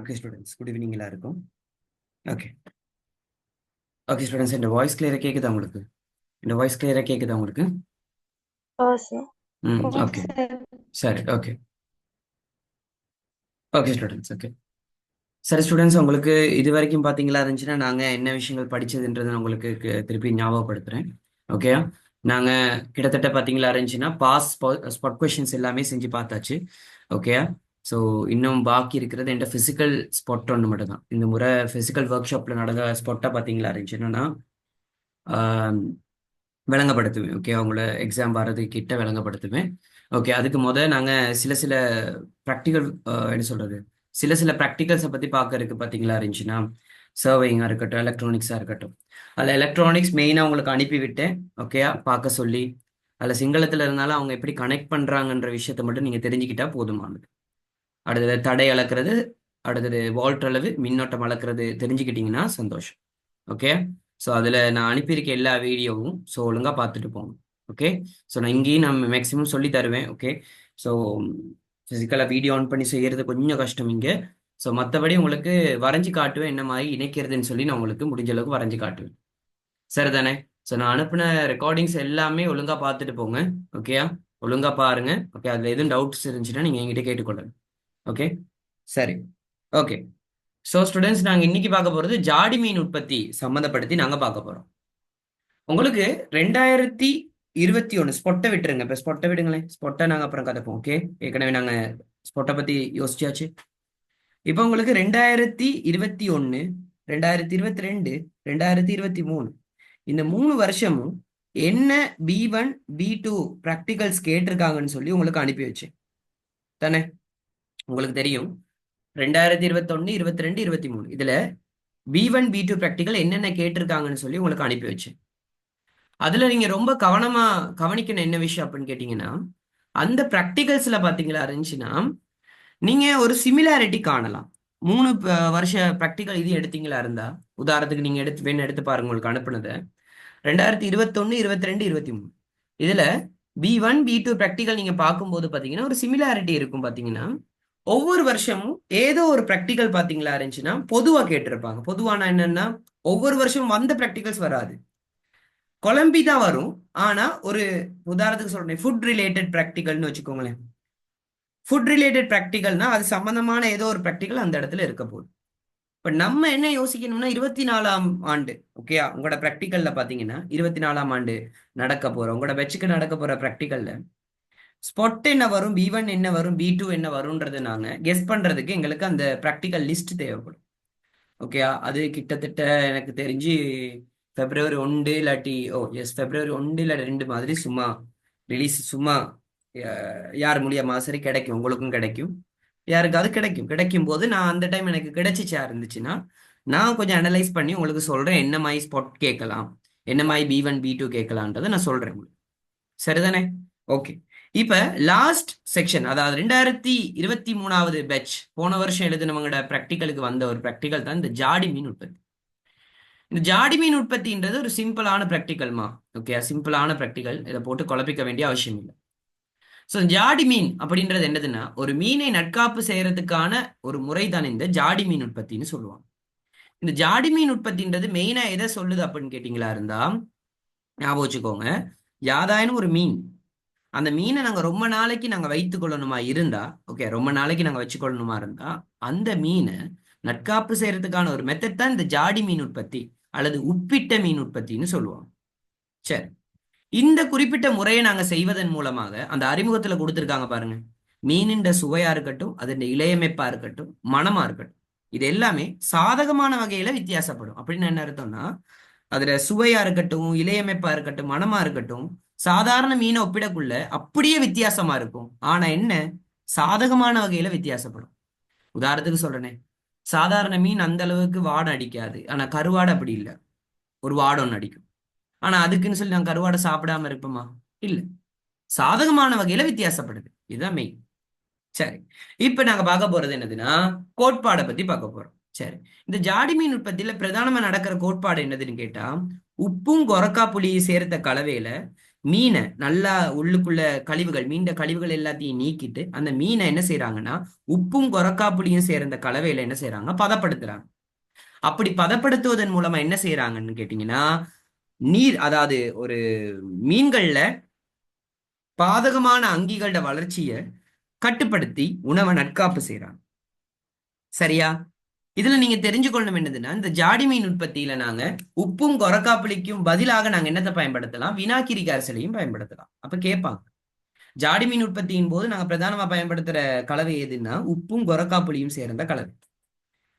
Okay, students. Good evening எல்லாருக்கும். Okay. Okay, students. இந்த voice கிளியரா கேக்குதா உங்களுக்கு? இந்த வாய்ஸ் கிளியரா கேக்குதா உங்களுக்கு? சார். ஓகே. சார். சரி, ஓகே. Okay, students. ஓகே. சரி, ஸ்டூடெண்ட்ஸ், உங்களுக்கு இது வரைக்கும் பார்த்தீங்களா இருந்துச்சுன்னா நாங்கள் என்ன விஷயங்கள் படிச்சதுன்றதை நான் உங்களுக்கு திருப்பி ஞாபகப்படுத்துகிறேன். ஓகே. நாங்கள் கிட்டத்தட்ட பார்த்தீங்களா இருந்துச்சுன்னா ஸ்பாட் கொஷின்ஸ் எல்லாமே செஞ்சு பார்த்தாச்சு. ஓகே. ஸோ இன்னும் பாக்கி இருக்கிறது என்கிட்ட ஃபிசிக்கல் ஸ்பாட் ஒன்று மட்டும் தான். இந்த முறை ஃபிசிக்கல் ஒர்க் ஷாப்பில் நடந்த ஸ்பாட்டாக பார்த்தீங்களா இருந்துச்சுன்னா விளங்கப்படுத்துவேன். ஓகே, அவங்களோட எக்ஸாம் வர்றது கிட்ட விளங்கப்படுத்துவேன். ஓகே, அதுக்கு நாங்கள் சில சில ப்ராக்டிக்கல் என்ன சொல்றது, சில சில ப்ராக்டிகல்ஸை பற்றி பார்க்கறதுக்கு பார்த்தீங்களா இருந்துச்சுன்னா சர்வேயிங்காக இருக்கட்டும், எலக்ட்ரானிக்ஸாக இருக்கட்டும். அதில் எலக்ட்ரானிக்ஸ் மெயினாக உங்களுக்கு அனுப்பிவிட்டேன். ஓகே, பார்க்க சொல்லி அதில் சிங்களத்தில் இருந்தாலும் அவங்க எப்படி கனெக்ட் பண்ணுறாங்கன்ற விஷயத்தை மட்டும் நீங்கள் தெரிஞ்சுக்கிட்டா போதுமானது. அடுத்தது தடை அளக்கிறது, அடுத்தது வால்ட் அளவு, மின்னோட்டம் அளக்கிறது தெரிஞ்சுக்கிட்டீங்கன்னா சந்தோஷம். ஓகே. ஸோ அதில் நான் அனுப்பியிருக்க எல்லா வீடியோவும் ஸோ ஒழுங்காக பார்த்துட்டு போகணும். ஓகே. ஸோ நான் இங்கேயும் நான் மேக்ஸிமம் சொல்லி தருவேன். ஓகே. ஸோ ஃபிசிக்கலாக வீடியோ ஆன் பண்ணி செய்கிறது கொஞ்சம் கஷ்டம் இங்கே. ஸோ மற்றபடி உங்களுக்கு வரைஞ்சி காட்டுவேன், என்ன மாதிரி இணைக்கிறதுன்னு சொல்லி நான் உங்களுக்கு முடிஞ்ச அளவுக்கு வரைஞ்சி காட்டுவேன். சரிதானே? ஸோ நான் அனுப்பின ரெக்கார்டிங்ஸ் எல்லாமே ஒழுங்காக பார்த்துட்டு போங்க. ஓகேயா? ஒழுங்காக பாருங்க. ஓகே, அதில் எதுவும் டவுட்ஸ் இருந்துச்சுன்னா நீங்கள் என்கிட்ட கேட்டுக்கொள்ளுங்க. ஓகே, சரி. ஓகே. ஸோ ஸ்டூடெண்ட்ஸ், நாங்கள் இன்னைக்கு பார்க்க போகிறது ஜாடி மீன் உற்பத்தி சம்மந்தப்படுத்தி நாங்கள் பார்க்க போகிறோம். உங்களுக்கு 2021 ஸ்பொட்டை விட்டுருங்க. இப்போ ஸ்பொட்டை விடுங்களேன். ஸ்பொட்டை நாங்கள் அப்புறம் கதைப்போம். ஓகே, ஏற்கனவே நாங்கள் ஸ்பொட்டை பற்றி யோசிச்சாச்சு. இப்போ உங்களுக்கு 2021, 2022, 2023 இந்த 3 வருஷமும் என்ன B1 B2 ப்ராக்டிகல்ஸ் கேட்டிருக்காங்கன்னு சொல்லி உங்களுக்கு அனுப்பி வச்சேன் தானே? உங்களுக்கு தெரியும் 2021, 22, 23 இதுல B1 B2 ப்ராக்டிகல் என்னென்ன கேட்டிருக்காங்கன்னு சொல்லி உங்களுக்கு அனுப்பி வச்சேன். அதுல நீங்க ரொம்ப கவனமா கவனிக்கணும் என்ன விஷயம் அப்படின்னு கேட்டீங்கன்னா, அந்த ப்ராக்டிகல்ஸ்ல பாத்தீங்களா இருந்துச்சுன்னா நீங்க ஒரு சிமிலாரிட்டி காணலாம். 3 வருஷ ப்ராக்டிகல் இது எடுத்தீங்களா இருந்தா, உதாரணத்துக்கு நீங்க எடுத்து பாருங்க உங்களுக்கு அனுப்புனதை. 2021, 22, 23 இதுல B1 B2 ப்ராக்டிகல் நீங்க பார்க்கும்போது பாத்தீங்கன்னா ஒரு சிமிலாரிட்டி இருக்கும். பாத்தீங்கன்னா ஒவ்வொரு வருஷமும் ஏதோ ஒரு ப்ராக்டிகல் பாத்தீங்களா இருந்துச்சுன்னா பொதுவா கேட்டிருப்பாங்க. பொதுவான என்னன்னா ஒவ்வொரு வருஷமும் வந்த ப்ராக்டிகல்ஸ் வராது, குழம்பி தான் வரும். ஆனா ஒரு உதாரணத்துக்கு சொல்றேன், ஃபுட் ரிலேட்டட் ப்ராக்டிகல்னு வச்சுக்கோங்களேன். ஃபுட் ரிலேட்டட் ப்ராக்டிகல்னா அது சம்பந்தமான ஏதோ ஒரு ப்ராக்டிகல் அந்த இடத்துல இருக்க போகுது. இப்ப நம்ம என்ன யோசிக்கணும்னா 24ஆம் ஆண்டு, ஓகேயா, உங்களோட ப்ராக்டிகல்ல பாத்தீங்கன்னா 24ஆம் ஆண்டு நடக்க போற உங்களோட பெச்சுக்கு நடக்க போற ப்ராக்டிகல்ல ஸ்பாட் என்ன வரும், B1 என்ன வரும், B2 என்ன வரும்ன்றது நாங்க கெஸ் பண்றதுக்கு எங்களுக்கு அந்த ப்ராக்டிகல் லிஸ்ட் தேவைப்படும். ஓகேயா, அது கிட்டத்தட்ட எனக்கு தெரிஞ்சு February 1 இல்லாட்டி February 1 இல்லாட்டி 2 மாதிரி சும்மா ரிலீஸ் சும்மா யார் மூலியமா சரி கிடைக்கும், உங்களுக்கும் கிடைக்கும், யாருக்காவது கிடைக்கும் போது நான் அந்த டைம் எனக்கு கிடைச்சிச்சா இருந்துச்சுன்னா நான் கொஞ்சம் அனலைஸ் பண்ணி உங்களுக்கு சொல்றேன் என்ன மாதிரி ஸ்பாட் கேட்கலாம், என்ன மாதிரி B1 B2 கேட்கலான்றதை நான் சொல்றேன் உங்களுக்கு. சரிதானே? ஓகே. இப்ப லாஸ்ட் செக்ஷன், அதாவது 2023வது பேட்ச் போன வருஷம் எழுதினவங்களோட ப்ராக்டிகலுக்கு வந்த ஒரு ப்ராக்டிகல் தான் இந்த ஜாடி மீன் உற்பத்தி. இந்த ஜாடி மீன் உற்பத்தின்றது ஒரு சிம்பிளான ப்ராக்டிகல்மா. ஓகே, சிம்பிளான ப்ராக்டிகல், இதை போட்டு குழப்பிக்க வேண்டிய அவசியம் இல்லை. ஸோ ஜாடி மீன் அப்படின்றது என்னதுன்னா ஒரு மீனை நட்காப்பு செய்யறதுக்கான ஒரு முறை தான் இந்த ஜாடி மீன் உற்பத்தின்னு சொல்லுவாங்க. இந்த ஜாடி மீன் உற்பத்தின்றது மெயினா எதை சொல்லுது அப்படின்னு கேட்டீங்களா இருந்தா ஞாபகம் வச்சுக்கோங்க, யாதாயினும் ஒரு மீன், அந்த மீனை நாங்க ரொம்ப நாளைக்கு நாங்க வைத்துக் கொள்ளணுமா இருந்தா, ஓகே, ரொம்ப நாளைக்கு நாங்க வச்சுக்கொள்ளணுமா இருந்தா அந்த மீனை நட்காப்பு செய்யறதுக்கான ஒரு மெத்தட் தான் இந்த ஜாடி மீன் உற்பத்தி அல்லது உப்பிட்ட மீன் உற்பத்தின்னு சொல்லுவாங்க. சரி, இந்த குறிப்பிட்ட முறையை நாங்க செய்வதன் மூலமாக அந்த அறிமுகத்துல கொடுத்திருக்காங்க பாருங்க, மீனின் சுவையா இருக்கட்டும், அதன் இளையமைப்பா இருக்கட்டும், மனமா இருக்கட்டும், இது எல்லாமே சாதகமான வகையில வித்தியாசப்படும். அப்படின்னு என்ன அர்த்தம்னா அதுல சுவையா இருக்கட்டும், இளையமைப்பா இருக்கட்டும், மனமா இருக்கட்டும், சாதாரண மீனை ஒப்பிடக்குள்ள அப்படியே வித்தியாசமா இருக்கும். ஆனா என்ன, சாதகமான வகையில வித்தியாசப்படும். உதாரணத்துக்கு சொல்றேனே, சாதாரண மீன் அந்த அளவுக்கு வாடை அடிக்காது, ஆனா கருவாடை அப்படி இல்லை, ஒரு வாடை ஒன்று அடிக்கும். ஆனா அதுக்குன்னு சொல்லி நான் கருவாடை சாப்பிடாம இருப்போமா? இல்ல, சாதகமான வகையில வித்தியாசப்படுது. இதுதான் மெயின். சரி, இப்ப நாங்க பார்க்க போறது என்னதுன்னா கோட்பாடை பத்தி பார்க்க போறோம். சரி, இந்த ஜாடி மீன் உற்பத்தியில பிரதானமா நடக்கிற கோட்பாடு என்னதுன்னு கேட்டா, உப்பும் கொரக்கா புளியும் சேர்த்த கலவையில மீனை நல்லா உள்ளுக்குள்ள கழிவுகள், மீண்ட கழிவுகள் எல்லாத்தையும் நீக்கிட்டு அந்த மீனை என்ன செய்யறாங்கன்னா உப்பும் கொரக்காப்புளியும் சேர்ந்த கலவையில என்ன செய்யறாங்க, பதப்படுத்துறாங்க. அப்படி பதப்படுத்துவதன் மூலமா என்ன செய்யறாங்கன்னு கேட்டீங்கன்னா, நீர், அதாவது ஒரு மீன்கள்ல பாதகமான அங்கிகளோட வளர்ச்சியை கட்டுப்படுத்தி உணவை நட்காப்பு செய்யறாங்க. சரியா? இதுல நீங்க தெரிஞ்சு கொள்ளணும் என்னதுன்னா, இந்த ஜாடி மீன் உற்பத்தியில நாங்க உப்பும் கொரக்காப்புளிக்கும் பதிலாக நாங்க என்னத்தை பயன்படுத்தலாம், வினாக்கிரி கரைசலையும் பயன்படுத்தலாம். அப்ப கேட்பாங்க, ஜாடி மீன் உற்பத்தியின் போது நாங்க பிரதானமா பயன்படுத்துற கலவை எதுன்னா உப்பும் கொரக்காப்புளியும் சேர்ந்த கலவை.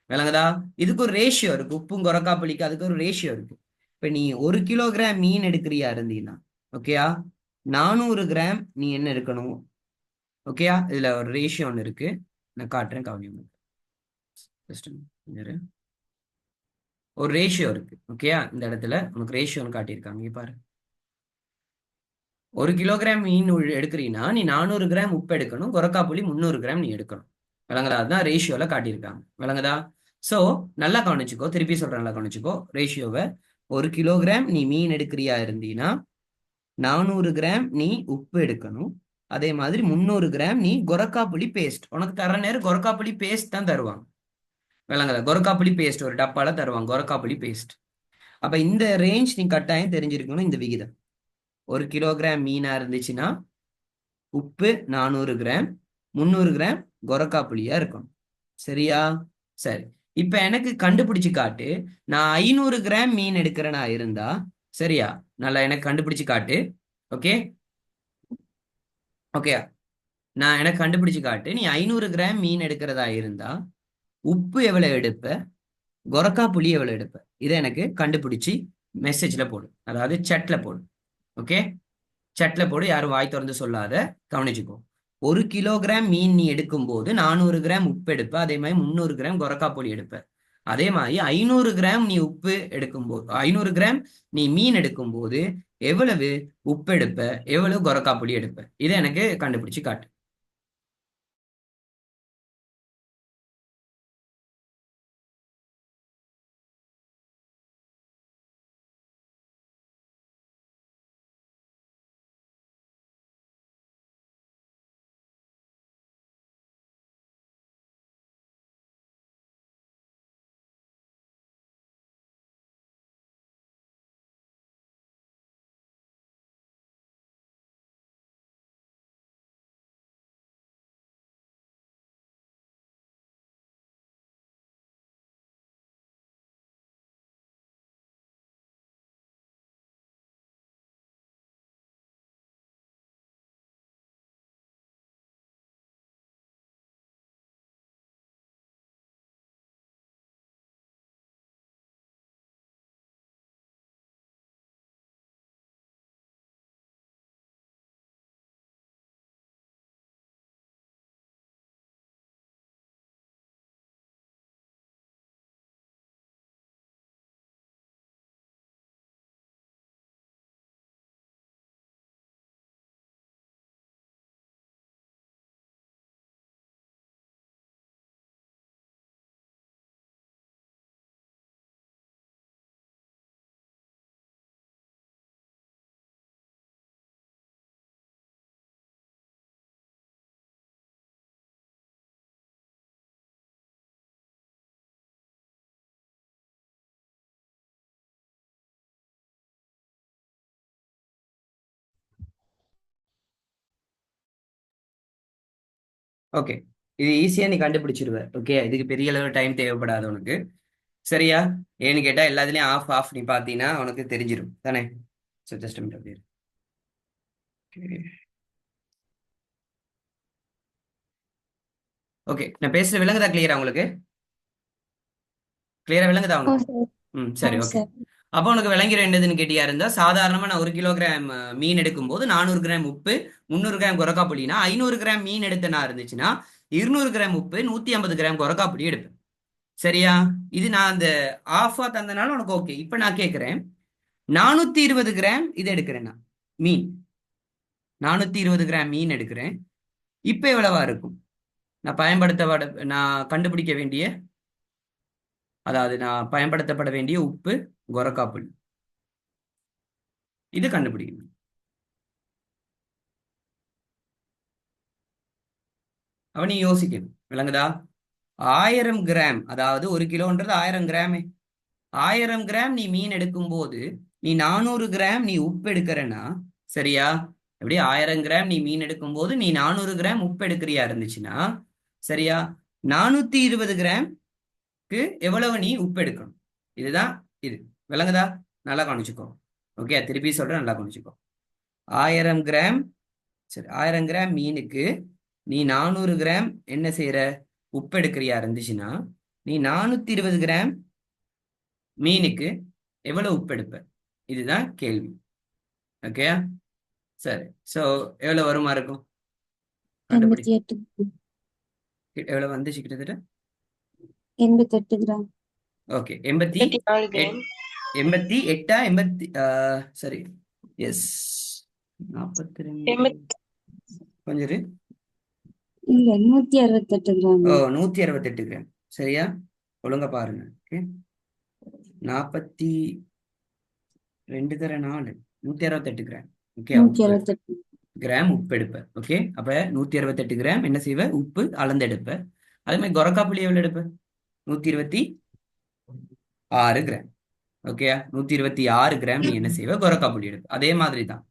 விளங்குதா? இதுக்கு ஒரு ரேஷியோ இருக்கு. உப்பும் கொரக்காப்புளிக்கு அதுக்கு ஒரு ரேஷியோ இருக்கு. இப்ப நீ 1 கிலோகிராம் மீன் எடுக்கிறியா இருந்தீங்கன்னா, ஓகேயா, 400 கிராம் நீ என்ன எடுக்கணும்? ஓகேயா, இதுல ஒரு ரேஷியோ ஒன்று இருக்கு, நான் காட்டுறேன், கவனிங்க. Just a minute. ஒரு ரேஷியோ இருக்கு. ஓகேயா, இந்த இடத்துல உனக்கு ரேஷியோன்னு காட்டியிருக்காங்க, இங்க பாரு. 1 கிலோகிராம் மீன் எடுக்கிறீன்னா நீ 400 கிராம் உப்பு எடுக்கணும், கொரக்காப்புளி 300 கிராம் நீ எடுக்கணும். விளங்குதா? அதுதான் ரேஷியோல காட்டியிருக்காங்க. விளங்குதா? சோ நல்லா கவனிச்சுக்கோ, திருப்பி சொல்றேன், நல்லா கவனிச்சுக்கோ ரேஷியோவை. 1 கிலோகிராம் நீ மீன் எடுக்கிறியா இருந்தீன்னா 400 கிராம் நீ உப்பு எடுக்கணும். அதே மாதிரி 300 கிராம் நீ கொரக்காப்புளி பேஸ்ட், உனக்கு தர நேரம் கொரக்காப்புளி பேஸ்ட் தான் தருவாங்க. விளங்குதா? கொரக்காப்புளி பேஸ்ட் ஒரு டப்பால தருவாங்க, கொரக்காப்புளி பேஸ்ட். அப்ப இந்த ரேஞ்ச் நீ கட்டாயம் தெரிஞ்சிருக்கணும், இந்த விகிதம். 1 கிலோகிராம் மீனா இருந்துச்சுன்னா உப்பு 400 கிராம், 300 கிராம் கொரக்காப்புளியா இருக்கும். சரியா? சரி, இப்ப எனக்கு கண்டுபிடிச்சு காட்டு, நான் 500 கிராம் மீன் எடுக்கிறேனா இருந்தா. சரியா? நல்லா எனக்கு கண்டுபிடிச்சு காட்டு. ஓகே, ஓகே, நான் எனக்கு கண்டுபிடிச்சு காட்டு, நீ 500 கிராம் மீன் எடுக்கிறதா இருந்தா உப்பு எவ்வளவு எடுப்ப, கொரக்கா புளி எவ்வளவு எடுப்ப, இதை எனக்கு கண்டுபிடிச்சு மெசேஜ்ல போடு, அதாவது சட்ல போடு. ஓகே, சட்ல போடு, யாரும் வாய் திறந்து சொல்லாத, கவனிச்சுக்கோ. 1 கிலோகிராம் மீன் நீ எடுக்கும் போது 400 கிராம் உப்பு எடுப்ப, அதே மாதிரி 300 கிராம் கொரக்கா பொடி எடுப்ப. அதே மாதிரி 500 கிராம் நீ உப்பு எடுக்கும்போது, 500 கிராம் நீ மீன் எடுக்கும் போது எவ்வளவு உப்பு எடுப்ப, எவ்வளவு கொரக்கா பொடி எடுப்ப, இதை எனக்கு கண்டுபிடிச்சு காட்டு. ஓகே, இது ஈஸியா நீ கண்டுபிடிச்சிருவ. ஓகே, இதுக்கு பெரிய அளவு டைம் தேவைப்படாது உனக்கு. சரியா? ஏன்னு கேட்டா எல்லாத்துலயும் ஆஃப் ஆஃப் நீ பாத்தீங்கன்னா உனக்கு தெரிஞ்சிடும் தானே. ஸோ ஜஸ்ட் அப்படியே. ஓகே, நான் பேசுற விளங்குதா? கிளியரா உங்களுக்கு? கிளியரா விளங்குதா ஆ உனக்கு? சார். ம், ஆ சரி, ஓகே. சார். அப்போ உனக்கு விளங்கிற என்னதுன்னு கேட்டியா இருந்தா, சாதாரணமா நான் 1 கிலோகிராம் மீன் எடுக்கும்போது 400 கிராம் உப்பு, 300 கிராம் கொரக்கா புளினா, 500 கிராம் மீன் எடுத்தனா இருந்துச்சுன்னா 200 கிராம் உப்பு, 150 கிராம் கொரக்கா புளி எடுப்பேன். சரியா? இது நான் அந்த ஆஃபா தந்தனால உனக்கு ஓகே. இப்ப நான் கேட்கிறேன், 420 கிராம் இது எடுக்கிறேன் நான் மீன், 420 கிராம் மீன் எடுக்கிறேன். இப்ப எவ்வளவா இருக்கும்? நான் கண்டுபிடிக்க வேண்டிய, அதாவது நான் பயன்படுத்தப்பட வேண்டிய உப்பு, கொரக்காப்புள், இது கண்டுபிடிக்கணும். அப்ப நீ யோசிக்கணும். விளங்குதா? 1000 கிராம், அதாவது 1 கிலோன்றது 1000 கிராமே. 1000 கிராம் நீ மீன் எடுக்கும்போது நீ 400 கிராம் நீ உப்பு எடுக்கிறன்னா, சரியா? எப்படி 1000 கிராம் நீ மீன் எடுக்கும்போது நீ 400 கிராம் உப்பு எடுக்கிறியா இருந்துச்சுன்னா, சரியா, 420 கிராம்க்கு எவ்வளவு நீ உப்பு எடுக்கணும். இதுதான் இது. விளங்குதா? நல்லா கவனிச்சுக்கோ. ஓகே, திருப்பி சொல்றேன், நல்லா கவனிச்சுக்கோ. 1000 கிராம், சரி, 1000 கிராம் மீனுக்கு நீ 400 கிராம் என்ன செய்யற, உப்பு எடுக்கிறியா இருந்துச்சுன்னா, நீ 420 கிராம் மீனுக்கு எவ்வளவு உப்பு எடுப்ப? இதுதான் கேள்வி. ஓகே, சரி. சோ எவ்வளவு வருமா இருக்கும்? கண்டுபிடி. 88. எவ்வளவு வந்துச்சு கிட்டத்தட்ட? 88 கிராம். ஓகே, 88. 88 எண்பத்தி சரி, எஸ், 42. கொஞ்சம் இரு. இல்ல 168 கிராம். ஓ, 168 கிராம். சரியா? ஒழுங்கா பாருங்க. Okay, 42 168 gram. ஓகே, உப்பு 168. கிராம் உப்பு எடுப்ப. ஓகே, அப்ப 168 கிராம் என்ன செய்வ, உப்பு அளந்து எடுப்ப. அதே மாதிரி கொரக்கா புளி எவ்வளவு எடுப்ப? 126 கிராம். ஓகே, 126 கிராம் நீ என்ன செய்வ, கொரக்கா புளி எடுப்ப. அதே மாதிரி தான்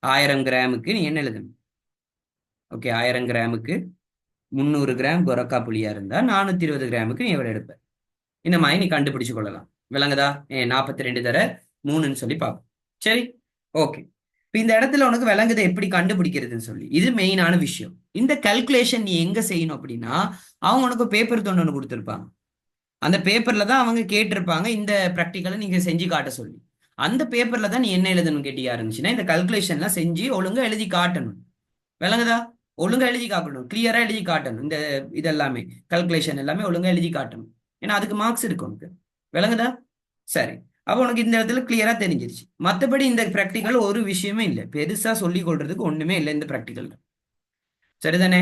1000 கிராமுக்கு நீ என்ன எழுதணும்? ஓகே, 1000 கிராமுக்கு 300 கிராம் கொரக்கா புளியா இருந்தா 420 கிராமுக்கு நீ எவ்வளவு எடுப்ப? இந்த மாதிரி நீ கண்டுபிடிச்சு கொள்ளலாம். விளங்குதா? 42 தர 3ன்னு சொல்லி பார்ப்போம். சரி, ஓகே. இப்ப இந்த இடத்துல உனக்கு விளங்குதை எப்படி கண்டுபிடிக்கிறதுன்னு சொல்லி, இது மெயினான விஷயம். இந்த கல்குலேஷன் நீ எங்க செய்யணும் அப்படின்னா, அவங்க உனக்கு பேப்பர் தொண்டு ஒன்று கொடுத்துருப்பாங்க. அந்த பேப்பர்ல தான் அவங்க கேட்டிருப்பாங்க இந்த ப்ராக்டிக்கலை நீங்க செஞ்சு காட்ட சொல்லி. அந்த பேப்பர்ல தான் நீ என்ன எழுதணும் கேட்டியா இருந்துச்சுன்னா, இந்த கல்குலேஷன்லாம் செஞ்சு ஒழுங்கா எழுதி காட்டணும். விளங்குதா? ஒழுங்கா எழுதி காட்டணும், கிளியரா எழுதி காட்டணும். இந்த இதெல்லாமே கல்குலேஷன் எல்லாமே ஒழுங்கா எழுதி காட்டணும். ஏன்னா அதுக்கு மார்க்ஸ் இருக்கு உனக்கு. விளங்குதா? சரி, அப்ப உனக்கு இந்த இடத்துல கிளியரா தெரிஞ்சிருச்சு. மத்தபடி இந்த பிராக்டிக்கல் ஒரு விஷயமே இல்லை, பெருசா சொல்லிக் கொள்றதுக்கு ஒண்ணுமே இல்லை இந்த பிராக்டிக்கல். சரிதானே?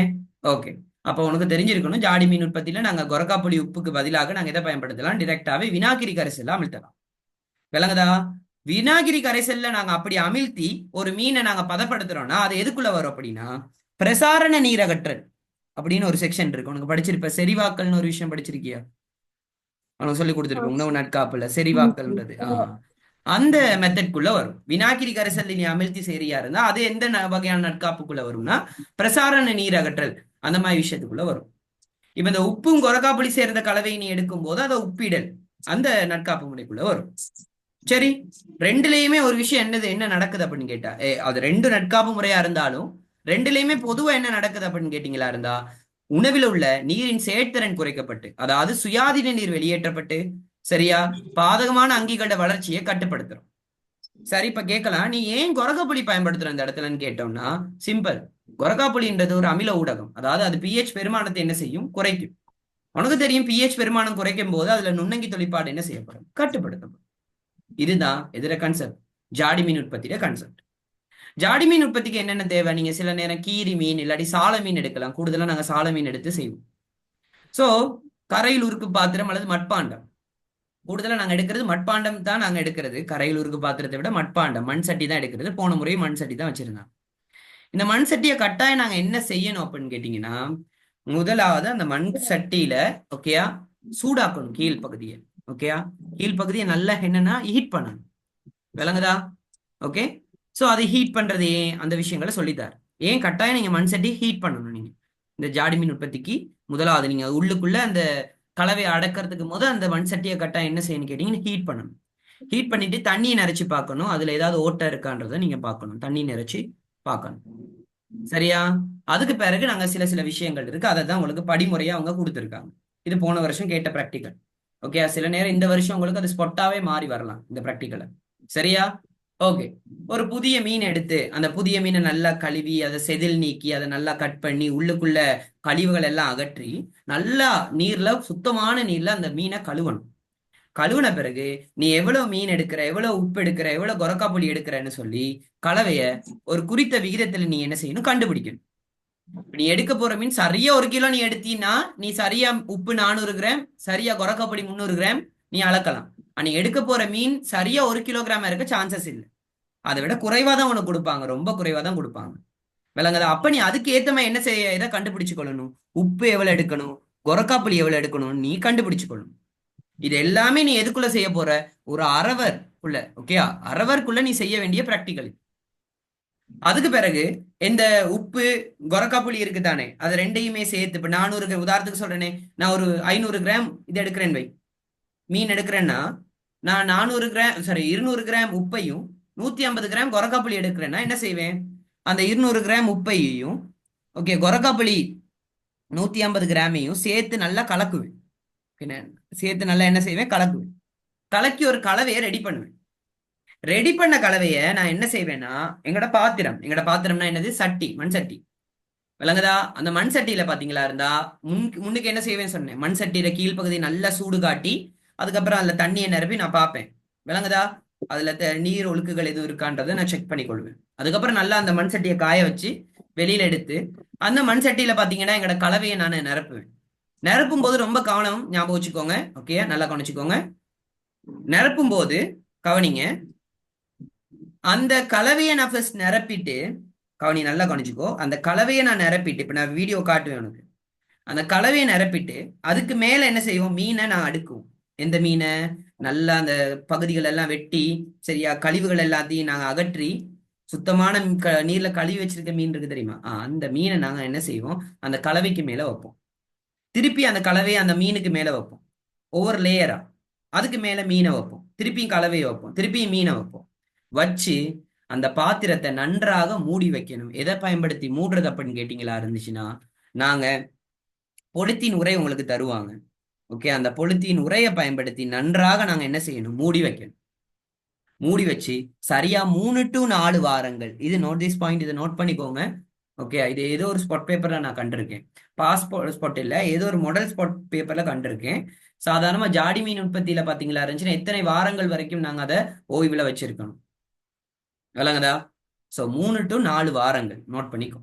ஓகே, அப்ப உனக்கு தெரிஞ்சிருக்கணும், ஜாடி மீன் உற்பத்தியில நாங்க கொரக்காப்புளி உப்புக்கு பதிலாக நாங்க எதை பயன்படுத்தலாம், டிரெக்டாவே வினாகிரி கரைசல்ல அமிழ்த்தலாம். விளங்குதா? வினாகிரி கரைசல்ல நாங்க அப்படி அமிழ்த்தி ஒரு மீனை நாங்க பதப்படுத்துறோம்னா அது எதுக்குள்ள வரும் அப்படின்னா, பிரசாரண நீரகற்றல் அப்படின்னு ஒரு செக்ஷன் இருக்கு. உனக்கு படிச்சிருப்ப, செறிவாக்கல்னு ஒரு விஷயம் படிச்சிருக்கியா? உனக்கு சொல்லி கொடுத்துருப்பேன் உணவு நட்காப்புல செறிவாக்கல்ன்றது. அந்த மெத்தட்குள்ள வரும். வினாகிரி கரைசல் நீ அமிழ்த்தி சரியா இருந்தா அது எந்த வகையான நட்காப்புக்குள்ள வரும்னா, பிரசாரண நீர் அகற்றல் அந்த மாதிரி விஷயத்துக்குள்ள வரும். இப்ப இந்த உப்பும் கொரக்காப்புளி சேர்ந்த கலவை நீ எடுக்கும் போது அதை உப்பிடல் அந்த நட்காப்பு முறைக்குள்ள வரும். சரி, ரெண்டுலயுமே ஒரு விஷயம் என்ன நடக்குது அப்படின்னு கேட்டா, அது ரெண்டு நட்காப்பு முறையா இருந்தாலும் ரெண்டுலயுமே பொதுவா என்ன நடக்குது அப்படின்னு கேட்டீங்களா இருந்தா, உணவில் உள்ள நீரின் செயற்திறன் குறைக்கப்பட்டு, அதாவது சுயாதீன நீர் வெளியேற்றப்பட்டு, சரியா, பாதகமான அங்கிகளோட வளர்ச்சியை கட்டுப்படுத்துறோம். சரி, இப்ப கேட்கலாம், நீ ஏன் கொரக்காப்புளி பயன்படுத்துற இந்த இடத்துலன்னு கேட்டோம்னா, சிம்பிள். கொரக்காப்புளின்றது ஒரு அமில ஊடகம், அதாவது அது பிஹெச் பெருமானத்தை என்ன செய்யும், குறைக்கும். உனக்கு தெரியும், பிஹெச் பெருமானம் குறைக்கும் போது அதுல நுண்ணங்கி தொழிற்பாடு என்ன செய்யப்படும், கட்டுப்படுத்தப்படும். இதுதான் எதிர கான்செப்ட், ஜாடி மீன் உற்பத்தியில கான்செப்ட். ஜாடி மீன் உற்பத்திக்கு என்னென்ன தேவை, நீங்க சில நேரம் கீரி மீன் இல்லாட்டி சால மீன் எடுக்கலாம். கூடுதலா நாங்க சால மீன் எடுத்து செய்வோம். சோ கரையில் உருக்கு பாத்திரம் அல்லது மட்பாண்டம், கூடுதலா நாங்க எடுக்கிறது மட்பாண்டம் தான். நாங்க எடுக்கிறது கரையில் உருக்கு பாத்திரத்தை விட மட்பாண்டம், மண் சட்டி தான் எடுக்கிறது. போன முறை மண் சட்டி தான் வச்சிருந்தாங்க. இந்த மண் சட்டியை கட்டாயம் நாங்க என்ன செய்யணும் அப்படின்னு கேட்டீங்கன்னா, முதலாவது அந்த மண் சட்டியில, ஓகேயா, சூடாக்கணும் கீழ் பகுதியை. ஓகேயா, கீழ் பகுதியை நல்லா என்னன்னா ஹீட் பண்ணணும். விளங்குதா? ஓகே, சோ அதை ஹீட் பண்றது ஏன், அந்த விஷயங்களை சொல்லித்தார். ஏன் கட்டாயம் நீங்க மண் சட்டி ஹீட் பண்ணணும். நீங்க இந்த ஜாடி மீன் உற்பத்திக்கு முதலாவது நீங்க உள்ளுக்குள்ள அந்த கலவையை அடக்கிறதுக்கு அந்த மண் சட்டியை கட்டாயம் என்ன செய்யணும் கேட்டீங்கன்னா, ஹீட் பண்ணணும். ஹீட் பண்ணிட்டு தண்ணியை நிறைச்சி பார்க்கணும், அதுல ஏதாவது ஓட்டம் இருக்கான்றதை நீங்க பார்க்கணும், தண்ணி நிறைச்சி பார்க்கணும். சரியா? அதுக்கு பிறகு நாங்க சில சில விஷயங்கள் இருக்கு, அதை தான் உங்களுக்கு படிமுறையா அவங்க கொடுத்துருக்காங்க. இது போன வருஷம் கேட்ட பிராக்டிக்கல். ஓகே, சில நேரம் இந்த வருஷம் உங்களுக்கு அது ஸ்பாட்டாவே மாறி வரலாம் இந்த பிராக்டிக்கலை. சரியா? ஓகே, ஒரு புதிய மீன் எடுத்து அந்த புதிய மீனை நல்லா கழுவி அதை செதில் நீக்கி அதை நல்லா கட் பண்ணி உள்ளுக்குள்ள கழிவுகள் எல்லாம் அகற்றி நல்லா நீர்ல, சுத்தமான நீர்ல அந்த மீனை கழுவணும். கழுவுன பிறகு நீ எவ்வளவு மீன் எடுக்கிற, எவ்வளவு உப்பு எடுக்கிற, எவ்வளவு கொரக்கா புளி எடுக்கிறன்னு சொல்லி கலவைய ஒரு குறித்த விகிதத்துல நீ என்ன செய்யணும், கண்டுபிடிக்கணும். நீ எடுக்க போற மீன் சரியா 1 கிலோ நீ எடுத்தீன்னா, நீ சரியா உப்பு 400 கிராம், சரியா கொரக்கா பொடி 300 கிராம் நீ அளக்கலாம். நீ எடுக்க போற மீன் சரியா 1 கிலோகிராம் இருக்க சான்சஸ் இல்லை. அதை விட குறைவா தான் உனக்கு கொடுப்பாங்க, ரொம்ப குறைவா தான் கொடுப்பாங்க. விளங்குதா? அப்ப நீ அதுக்கு ஏத்த மாதிரி என்ன செய்ய, இதை கண்டுபிடிச்சு கொள்ளணும். உப்பு எவ்வளவு எடுக்கணும், கொரக்காப்புளி எவ்வளவு எடுக்கணும், நீ கண்டுபிடிச்சுக்கணும். இது எல்லாமே நீ எதுக்குள்ள செய்ய போற, ஒரு அரவர்க்குள்ள. ஓகேயா, அரவர்க்குள்ள நீ செய்ய வேண்டிய பிராக்டிகல். அதுக்கு பிறகு இந்த உப்பு கொரக்காப்புளி இருக்கு தானே, அது ரெண்டையுமே சேர்த்து இப்ப 400 உதாரணத்துக்கு சொல்றேனே, நான் ஒரு 500 கிராம் இது எடுக்கிறேன் வை, மீன் எடுக்கிறேன்னா நான் 400 கிராம், சாரி 200 கிராம் உப்பையும் 150 கிராம் கொரக்காப்புளி எடுக்கிறேன்னா என்ன செய்வேன், அந்த 200 கிராம் உப்பையையும் ஓகே கொரக்காப்புளி 150 கிராமையும் சேர்த்து நல்லா கலக்குவேன். ஓகேண்ணே? சேர்த்து நல்லா என்ன செய்வேன், கலக்குவேன். கலக்கி ஒரு கலவையை ரெடி பண்ணுவேன். ரெடி பண்ண கலவையை நான் என்ன செய்வேன்னா, எங்கட பாத்திரம்னா என்னது, சட்டி, மண் சட்டி. விளங்குதா? அந்த மண் சட்டியில பாத்தீங்களா இருந்தா முன்னுக்கு என்ன செய்வேன்னு சொன்னேன், மண் சட்டியில கீழ்ப்பகுதி நல்லா சூடு காட்டி அதுக்கப்புறம் அதுல தண்ணியை நிரப்பி நான் பார்ப்பேன். விளங்குதா? அதுல நீர் ஒழுக்குகள் எதுவும் இருக்கான்றதை நான் செக் பண்ணி கொள்வேன். அதுக்கப்புறம் நல்லா அந்த மண் சட்டியை காய வச்சு வெளியில எடுத்து அந்த மண் சட்டியில பாத்தீங்கன்னா எங்கட கலவையை நான் நிரப்புவேன். நிரப்பும் போது ரொம்ப கவனம், ஞாபகம் வச்சுக்கோங்க. ஓகே, நல்லா கவனிச்சுக்கோங்க. நிரப்பும் போது கவனிங்க, அந்த கலவையை நான் ஃபர்ஸ்ட் நிரப்பிட்டு, கவனி நல்லா கவனிச்சுக்கோ, அந்த கலவையை நான் நிரப்பிட்டு, இப்ப நான் வீடியோ காட்டுவேன் உனக்கு. அந்த கலவையை நிரப்பிட்டு அதுக்கு மேல என்ன செய்வோம், மீனை நான் அடுக்குவோம். எந்த மீனை, நல்லா அந்த பகுதிகள் எல்லாம் வெட்டி சரியா, கழிவுகள் எல்லாத்தையும் நாங்க அகற்றி சுத்தமான நீர்ல கழுவி வச்சிருக்க மீன் இருக்கு தெரியுமா, அந்த மீனை நாங்க என்ன செய்வோம், அந்த கலவைக்கு மேல வைப்போம். திருப்பி அந்த கலவையை அந்த மீனுக்கு மேல வைப்போம், ஒவ்வொரு லேயரா. அதுக்கு மேல மீனை வைப்போம், திருப்பியும் கலவையை வைப்போம், திருப்பியும் மீனை வைப்போம். வச்சு அந்த பாத்திரத்தை நன்றாக மூடி வைக்கணும். எதை பயன்படுத்தி மூடுறது அப்படின்னு கேட்டீங்களா இருந்துச்சுன்னா, நாங்க பொலித்தீன் உரை உங்களுக்கு தருவாங்க. ஓகே, அந்த பொலித்தீன் உரையை பயன்படுத்தி நன்றாக நாங்க என்ன செய்யணும், மூடி வைக்கணும். மூடி வச்சு சரியா 3 to 4 வாரங்கள், இது நோட் திஸ் பாயிண்ட், இதை நோட் பண்ணிக்கோங்க. ஓகே, இது ஏதோ ஒரு ஸ்பாட் பேப்பர்ல நான் கண்டிருக்கேன். பாஸ்போர்ட் ஸ்பாட் இல்ல, ஏதோ ஒரு மாடல் ஸ்பாட் பேப்பர்ல கண்டிருக்கேன். சாதாரணமா ஜாடி மீன் உற்பத்தியில பாத்தீங்களா இருந்துச்சுன்னா எத்தனை வாரங்கள் வரைக்கும் நாங்க அதை ஓய்வுல வச்சிருக்கணும். விளங்குதா? சோ 3 to 4 வாரங்கள் நோட் பண்ணிக்கோ.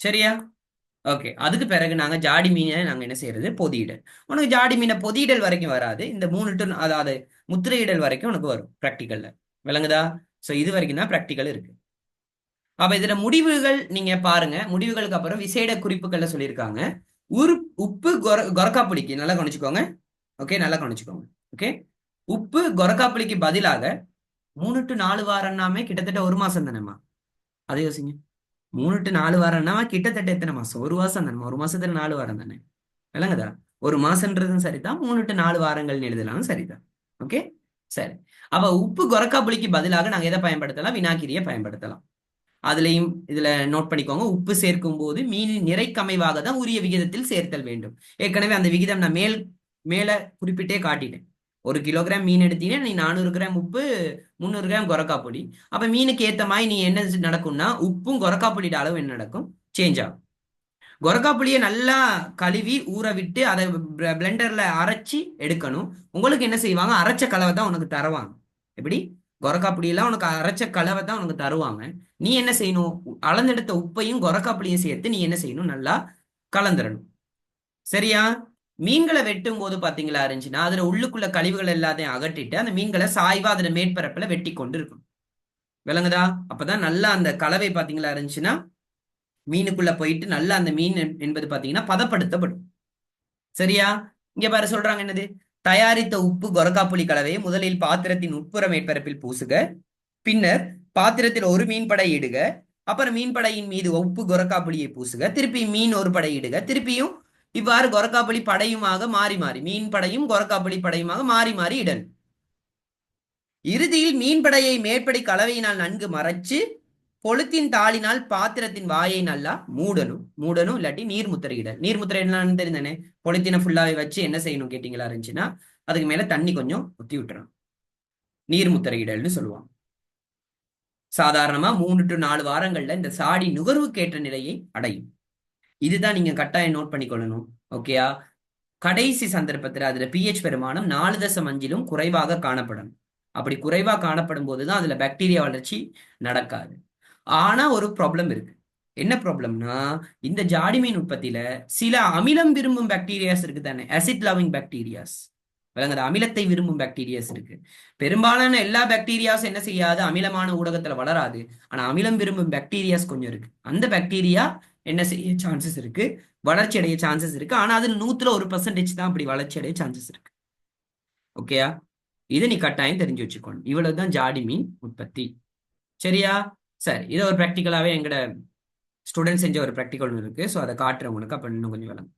சரியா? ஓகே, அதுக்கு பிறகு நாங்க ஜாடி மீனை நாங்க என்ன செய்யறது, பொதியிடல். உனக்கு ஜாடி மீனை பொதியிடல் வரைக்கும் வராது, இந்த 3 to அதாவது முத்திரையிடல் வரைக்கும் உனக்கு வரும் பிராக்டிக்கல்ல. விளங்குதா? சோ இது வரைக்கும் தான் பிராக்டிக்கல் இருக்கு. அப்ப இதுல முடிவுகள் நீங்க பாருங்க, முடிவுகளுக்கு அப்புறம் விசேட குறிப்புகள்ல சொல்லியிருக்காங்க. உப்பு கொரக்காப்புளிக்கு நல்லா கவனிச்சுக்கோங்க. ஓகே, நல்லா கவனிச்சுக்கோங்க. ஓகே, உப்பு கொரக்காப்புளிக்கு பதிலாக 3 to 4 வாரம்னாமே கிட்டத்தட்ட 1 மாசம் தானேம்மா. அதை யோசிங்க. 3 to 4 வாரம்னா கிட்டத்தட்ட எத்தனை மாசம், 1 மாசம் தானே. 1 மாசத்துல 4 வாரம் தானே. விளங்குதா? 1 மாசம்ன்றதும் சரிதான், 3 to 4 வாரங்கள் எழுதலாம், சரிதான். ஓகே, சரி. அப்ப உப்பு கொரக்காப்புளிக்கு பதிலாக நாங்க எதை பயன்படுத்தலாம், வினாக்கிரியை பயன்படுத்தலாம். அதுலயும் இதுல நோட் பண்ணிக்கோங்க, உப்பு சேர்க்கும் போது மீனின் நிறைக்கமைவாக தான் உரிய விகிதத்தில் சேர்த்தல் வேண்டும். ஏற்கனவே அந்த விகிதம் நான் மேல குறிப்பிட்டே காட்டிட்டேன். 1 கிலோகிராம் மீன் எடுத்தீங்கன்னா நீ 400 கிராம் உப்பு, 300 கிராம் கொரக்காப்பொடி. அப்ப மீனுக்கு ஏத்த மாதிரி நீ என்ன நடக்கும்னா, உப்பும் கொரக்காப்பொடியோட அளவு என்ன நடக்கும், சேஞ்ச் ஆகும். கொரக்காப்புளியை நல்லா கழுவி ஊற விட்டு அதை பிளெண்டர்ல அரைச்சி எடுக்கணும். உங்களுக்கு என்ன செய்வாங்க, அரைச்ச கலவை தான் உனக்கு தருவாங்க. எப்படி, கொரக்காப்புளியெல்லாம் உனக்கு அரைச்ச கலவை தான் உனக்கு தருவாங்க. நீ என்ன செய்யணும், அளந்தெடுத்த உப்பையும் கொரக்காப்புளியும் சேர்த்து நீ என்ன செய்யணும், நல்லா கலந்துடணும். சரியா? மீன்களை வெட்டும் போது பாத்தீங்களா இருந்துச்சுன்னா அதுல உள்ளுக்குள்ள கழிவுகள் எல்லாத்தையும் அகற்றிட்டு அந்த மீன்களை சாய்வா அதுல மேற்பரப்புல வெட்டி கொண்டு இருக்கணும். விளங்குதா? அப்பதான் நல்லா அந்த கலவை பாத்தீங்களா இருந்துச்சுன்னா மீனுக்குள்ள போயிட்டு நல்லா அந்த மீன் என்பது பாத்தீங்கன்னா பதப்படுத்தப்படும். சரியா? இங்க பாரு சொல்றாங்க என்னது, தயாரித்த உப்பு கொரக்காப்புளி கலவையை முதலில் பாத்திரத்தின் உட்புற மேற்பரப்பில் பூசுக, பின்னர் பாத்திரத்தில் ஒரு மீன் படை இடுக, அப்புறம் மீன் படையின் மீது உப்பு கொரக்காப்புளியை பூசுக, திருப்பி மீன் ஒரு படை இடுக, திருப்பியும் இவ்வாறு கொரக்காப்புளி படையுமாக மாறி மாறி, மீன் படையும் கொரக்காப்புளி படையுமாக மாறி மாறி இடல். இறுதியில் மீன் படையை மேற்படி கலவையினால் நன்கு மறைச்சு பொழுத்தின் தாளினால் பாத்திரத்தின் வாயை நல்லா மூடணும் இல்லாட்டி நீர் முத்திரையிடல். நீர் முத்திரையிடலான்னு தெரிந்தானே, பொழுத்தின ஃபுல்லாவே வச்சு என்ன செய்யணும் கேட்டீங்களா இருந்துச்சுன்னா அதுக்கு மேல தண்ணி கொஞ்சம் ஊத்தி விட்டுறணும். நீர் முத்திரையிடல்னு சொல்லுவாங்க. சாதாரணமா 3 to 4 வாரங்கள்ல இந்த சாடி நுகர்வுக்கேற்ற நிலையை அடையும். இதுதான் நீங்க கட்டாயம் நோட் பண்ணிக்கொள்ளணும். ஓகேயா? கடைசி சந்தர்ப்பத்தில் அதுல pH பெருமானம் 4.5 குறைவாக காணப்படும். அப்படி குறைவா காணப்படும் போதுதான் அதுல பாக்டீரியா வளர்ச்சி நடக்காது. ஆனா ஒரு ப்ராப்ளம் இருக்கு. என்ன ப்ராப்ளம்னா, இந்த ஜாடி மீன் உற்பத்தியில சில அமிலம் விரும்பும் பாக்டீரியாஸ் இருக்கு தானே, அசிட் லவிங் பாக்டீரியாஸ். விளங்குது. அமிலத்தை விரும்பும் பாக்டீரியாஸ் இருக்கு. பெரும்பாலான எல்லா பாக்டீரியாஸ் என்ன செய்யாது, அமிலமான ஊடகத்துல வளராது. ஆனா அமிலம் விரும்பும் பாக்டீரியாஸ் கொஞ்சம் இருக்கு. அந்த பாக்டீரியா என்ன செய்ய சான்சஸ் இருக்கு, வளர்ச்சி அடைய சான்சஸ் இருக்கு. ஆனா அது 100% தான் அப்படி வளர்ச்சி அடைய சான்சஸ் இருக்கு. ஓகேயா? இது நீ கட்டாயம் தெரிஞ்சு வச்சுக்கணும். இவ்வளவுதான் ஜாடி மீன் உற்பத்தி. சரியா? சரி, இதை ஒரு ப்ராக்டிக்கலாவே எங்கட ஸ்டூடெண்ட் செஞ்ச ஒரு ப்ராக்டிக்கல் இருக்கு. ஸோ அதை காட்டுறேன் உனக்கு, அப்ப இன்னும் கொஞ்சம் விளங்கும்.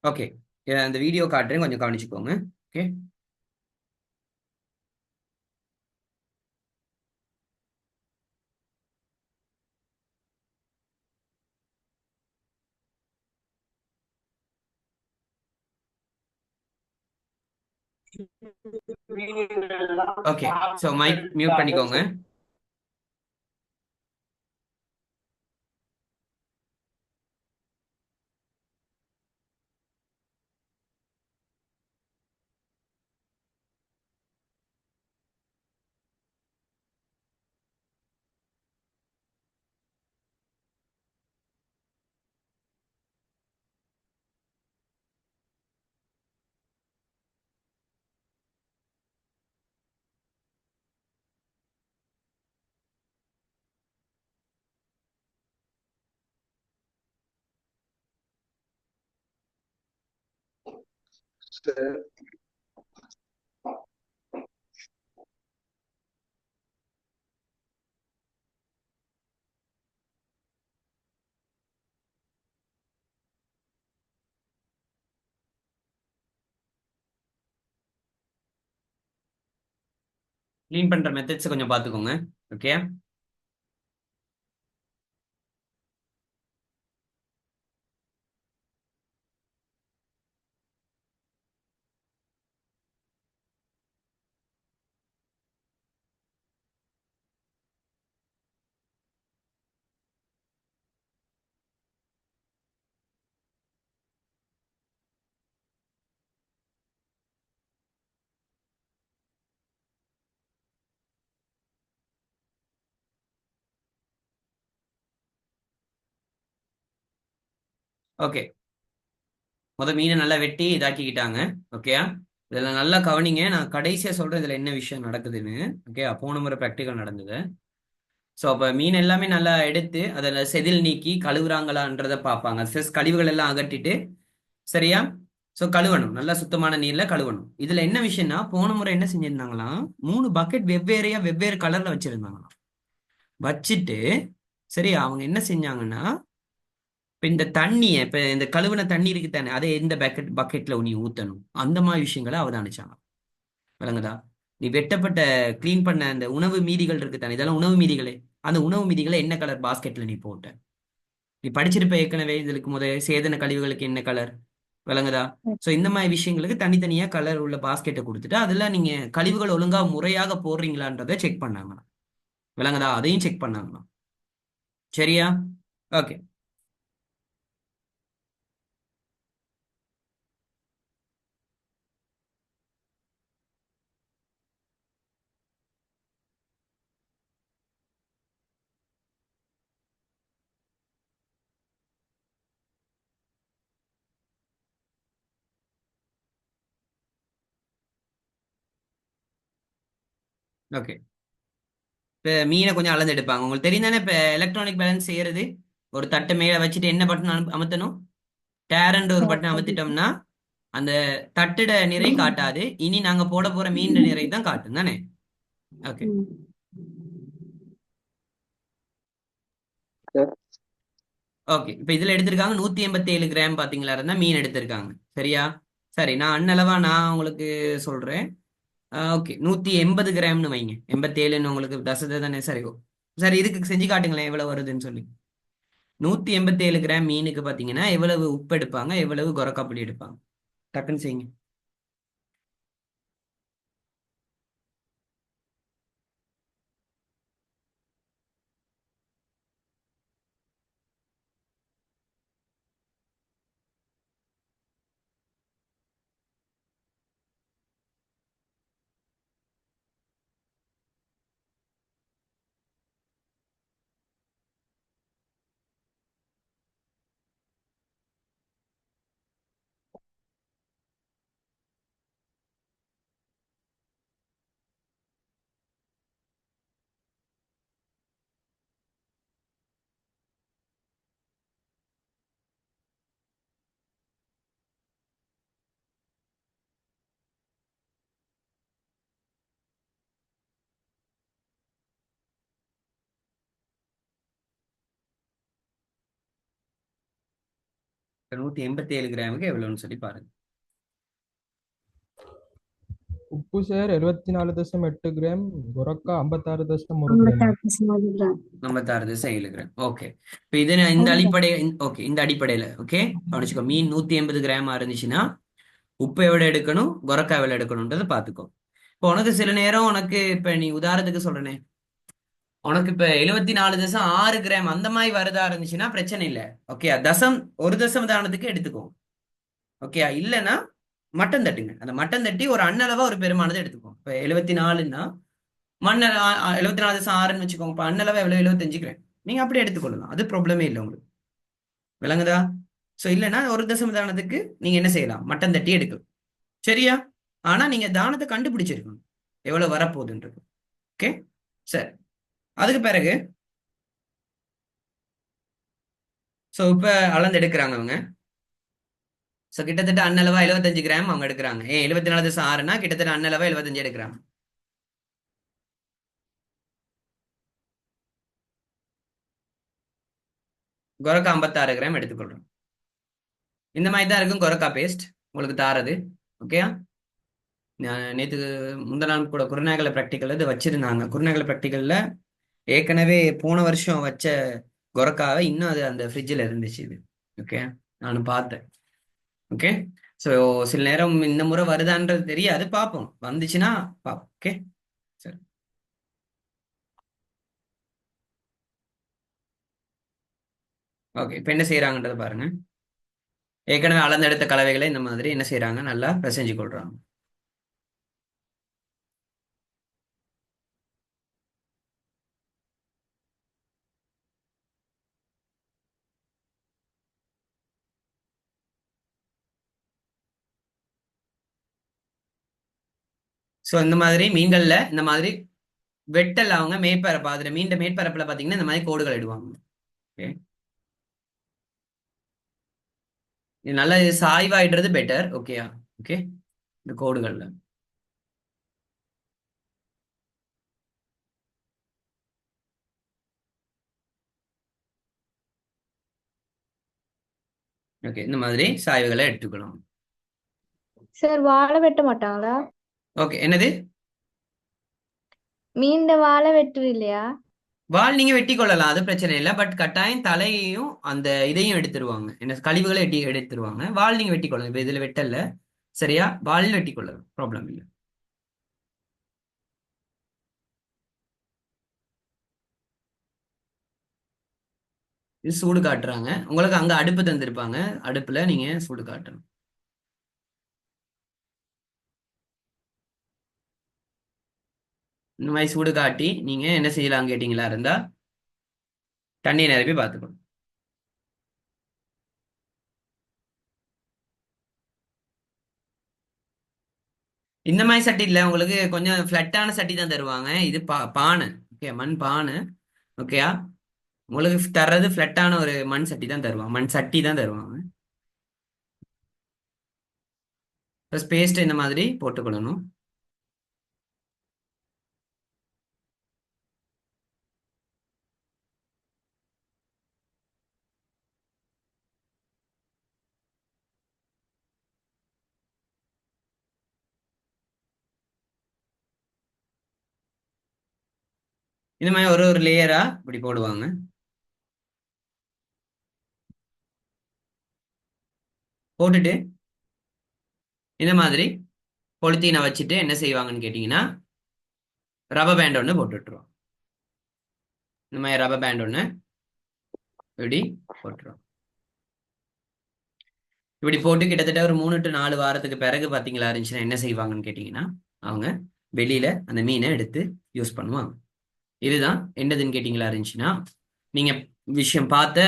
ஓகே, அந்த வீடியோ காட்டுறேன், கொஞ்சம் கவனிச்சுக்கோங்க. Okay. Okay, so mic mute பண்ணிக்கோங்க. க்ளீன் பண்ற மெத்தட்ஸ் கொஞ்சம் பார்த்துக்கோங்க. ஓகே. ஓகே, மீனை நல்லா வெட்டி இதாக்கிக்கிட்டாங்க. ஓகேயா? இதெல்லாம் நல்லா கவனிங்க, நான் கடைசியா சொல்றேன் இதுல என்ன விஷயம் நடக்குதுன்னு. ஓகே, போன முறை ப்ராக்டிக்கல் நடந்தது. ஸோ அப்போ மீன் எல்லாமே நல்லா எடுத்து அதில் செதில் நீக்கி கழுவுறாங்களான்றதை பார்ப்பாங்க. கழிவுகள் எல்லாம் அகற்றிட்டு, சரியா? ஸோ கழுவணும், நல்லா சுத்தமான நீர்ல கழுவணும். இதுல என்ன விஷயம்னா, போன முறை என்ன செஞ்சிருந்தாங்களாம், 3 பக்கெட் வெவ்வேறையா வெவ்வேறு கலர்ல வச்சிருந்தாங்களாம். வச்சுட்டு, சரி, அவங்க என்ன செஞ்சாங்கன்னா, இப்ப இந்த தண்ணியை, இப்ப இந்த கழுவுன தண்ணி இருக்கு தானே, அதை எந்த பக்கெட்ல நீ ஊத்தணும், அந்த மாதிரி விஷயங்களை அவதானிச்சாங்க. விளங்குதா? நீ வெட்டப்பட்ட கிளீன் பண்ண அந்த உணவு மீதிகள் இருக்கு தானே, இதெல்லாம் உணவு மீதிகளே. அந்த உணவு மீதிகளை என்ன கலர் பாஸ்கெட்ல நீ போட்ட? நீ படிச்சிருப்ப ஏற்கனவே, இதுக்கு சேதன கழிவுகளுக்கு என்ன கலர். விளங்குதா? சோ இந்த மாதிரி விஷயங்களுக்கு தனித்தனியா கலர் உள்ள பாஸ்கெட்டை கொடுத்துட்டு, அதுல நீங்க கழிவுகள் ஒழுங்கா முறையாக போடுறீங்களான்றதை செக் பண்ணாங்க. விளங்குதா? அதையும் செக் பண்ணாங்க. சரியா? ஓகே. ஓகே, இப்ப மீனை கொஞ்சம் அளந்து எடுப்பாங்க. உங்களுக்கு தெரியும் தானே, இப்ப எலக்ட்ரானிக் பேலன்ஸ் செய்யறது, ஒரு தட்டை மேல வச்சுட்டு என்ன பட்டன் அமுத்தணும்? டேரண்ட் ஒரு பட்டன் அமுத்திட்டோம்னா அந்த தட்டுட நிறை காட்டாது. இனி நாங்க போட போற மீன் நிறை தான் காட்டும் தானே? ஓகே. ஓகே, இப்போ இதுல எடுத்திருக்காங்க 187 கிராம் பாத்தீங்களா இருந்தா மீன் எடுத்திருக்காங்க. சரியா? சரி, நான் அண்ணளவா நான் உங்களுக்கு சொல்றேன். ஓகே, 180 கிராம்னு வைங்க. 87ன்னு உங்களுக்கு தசதை தானே? சரி, சரி, இதுக்கு செஞ்சு காட்டுங்களேன் எவ்வளவு வருதுன்னு சொல்லி. 187 கிராம் மீனுக்கு பாத்தீங்கன்னா எவ்வளவு உப்பு எடுப்பாங்க, எவ்வளவு கொரக்காப்புளி எடுப்பாங்க? டக்குன்னு செய்யுங்க. 187 கிராமுக்கு எவ்வளவுன்னு சொல்லி பாருங்க. உப்பு சார் 74.8 கிராம், கொரக்கா 56.1 கிராம். 56 கிராம். 56.7 கிராம். ஓகே, இப்போ இது இந்த அடிப்படை. ஓகே, இந்த அடிப்படையில ஓகே கவனிச்சுக்கோ. மீன் 180 கிராமா இருந்துச்சுன்னா உப்பு எவ்வளவு எடுக்கணும், கொரக்கா எவ்வளவு எடுக்கணும்ன்றதை பார்த்துக்கோ. இப்போ உனக்கு சில நேரம் உனக்கு இப்ப நீ உதாரணத்துக்கு சொல்றேனே, உனக்கு இப்ப 74.6 கிராம் அந்த மாதிரி வருதா இருந்துச்சுன்னா பிரச்சனை இல்லை. ஓகே, தசம் ஒரு தசம் தானத்துக்கு எடுத்துக்கோ. ஓகே, இல்லைன்னா மட்டன் தட்டுங்க. அந்த மட்டன் தட்டி ஒரு அண்ணளவா ஒரு பெருமானதை எடுத்துக்கோ. இப்ப 74ன்னா மண்ண 74.6ன்னு வச்சுக்கோங்க. இப்ப அண்ணளவா எவ்வளவு? 75 கிராம். நீங்க அப்படியே எடுத்துக்கொள்ளலாம், அது ப்ராப்ளமே இல்லை உங்களுக்கு. விளங்குதா? சோ இல்லைன்னா ஒரு தசம தானத்துக்கு நீங்க என்ன செய்யலாம், மட்டன் தட்டி எடுக்கலாம். சரியா? ஆனா நீங்க தானத்தை கண்டுபிடிச்சிருக்கணும் எவ்வளவு வரப்போகுதுன்றது. ஓகே, சரி. அதுக்கு பிறகு சோ இப்ப அளந்து எடுக்கிறாங்க அவங்க. சோ கிட்டத்தட்ட அண்ணளவா 75 கிராம் அவங்க எடுக்கிறாங்க. 74.6ன்னா கிட்டத்தட்ட அண்ணளவா 75 எடுக்கிறாங்க. கொரக்கா 56 கிராம் எடுத்துக்கொள்றோம். இந்த மாதிரி தான் இருக்கும் கொரக்கா பேஸ்ட் உங்களுக்கு தாரது. ஓகேயா? நான் நேற்று முந்தின நாள் கூட குருநாகல ப்ராக்டிக்கல் இது வச்சிருந்தாங்க. குருநாகல ப்ராக்டிக்கல்ல ஏற்கனவே போன வருஷம் வச்ச கொரக்காவை இன்னும் அது அந்த ஃப்ரிட்ஜில் இருந்துச்சு இது. ஓகே, நானும் பார்த்தேன். ஓகே, ஸோ சில நேரம் இந்த முறை வருதான்றது தெரியாது, பார்ப்போம். வந்துச்சுன்னா பார்ப்போம். ஓகே, சரி. ஓகே, இப்போ என்ன செய்யறாங்கன்றத பாருங்க. ஏற்கனவே அளந்தெடுத்த கலவைகளை இந்த மாதிரி என்ன செய்யறாங்க, நல்லா பிசைஞ்சு கொள்றாங்க. ஸோ இந்த மாதிரி மீன்கள்ல இந்த மாதிரி வெட்டல் அவங்க மேற்பரப்பு அதுல மீண்ட மேற்பரப்புல பாத்தீங்கன்னா இந்த மாதிரி கோடுகள் இடுவாங்க. ஓகே, இது நல்லா சாய்வாயிடுறது பெட்டர். ஓகேயா? ஓகே, இந்த கோடுகள்ல ஓகே இந்த மாதிரி சாய்வுகளை எடுத்துக்கணும். சார் வாழை வெட்ட மாட்டாங்களா? ஓகே, என்னது? மீண்ட வாழை வெட்டு இல்லையா? வால் நீங்க வெட்டி கொள்ளலாம், அது பிரச்சனை இல்லை. பட் கட்டாயம் தலையையும் அந்த இதையும் எடுத்துருவாங்க, என்ன கழிவுகளை எடுத்துருவாங்க. வால் நீங்க வெட்டி கொள்ளலாம். இப்ப இதுல வெட்டல. சரியா? வால் வெட்டி கொள்ளலாம், ப்ராப்ளம் இல்லை. இது சூடு காட்டுறாங்க உங்களுக்கு. அங்க அடுப்பு தந்திருப்பாங்க, அடுப்புல நீங்க சூடு காட்டணும். இந்த மாதிரி சூடு காட்டி நீங்க என்ன செய்யலாம் கேட்டீங்களா இருந்தா தண்ணியை நிரப்பி பார்த்துக்கணும். இந்த மாதிரி சட்டி இல்லை உங்களுக்கு, கொஞ்சம் ஃப்ளட்டான சட்டி தான் தருவாங்க. இது பானை. ஓகே, மண் பானை. ஓகேயா? உங்களுக்கு தர்றது ஃப்ளட்டான ஒரு மண் சட்டி தான் தருவாங்க, மண் சட்டி தான் தருவாங்க. ப்ளஸ் பேஸ்ட் இந்த மாதிரி போட்டுக்கொள்ளணும். இந்த மாதிரி ஒரு ஒரு லேயரா இப்படி போடுவாங்க. போட்டுட்டு இந்த மாதிரி பொலித்தீனை வச்சுட்டு என்ன செய்வாங்கன்னு கேட்டிங்கன்னா ரப்பர் பேண்ட் ஒன்று போட்டு விட்டுருவோம். இந்த மாதிரி ரப்பர் பேண்ட் ஒன்று இப்படி போட்டுருவோம். இப்படி போட்டு கிட்டத்தட்ட ஒரு 3 to 4 வாரத்துக்கு பிறகு பார்த்தீங்களா இருந்துச்சுன்னா என்ன செய்வாங்கன்னு கேட்டிங்கன்னா அவங்க வெளியில அந்த மீனை எடுத்து யூஸ் பண்ணுவாங்க. இதுதான் என்னதுன்னு கேட்டிங்களா இருந்துச்சுன்னா நீங்க விஷயம் பார்த்த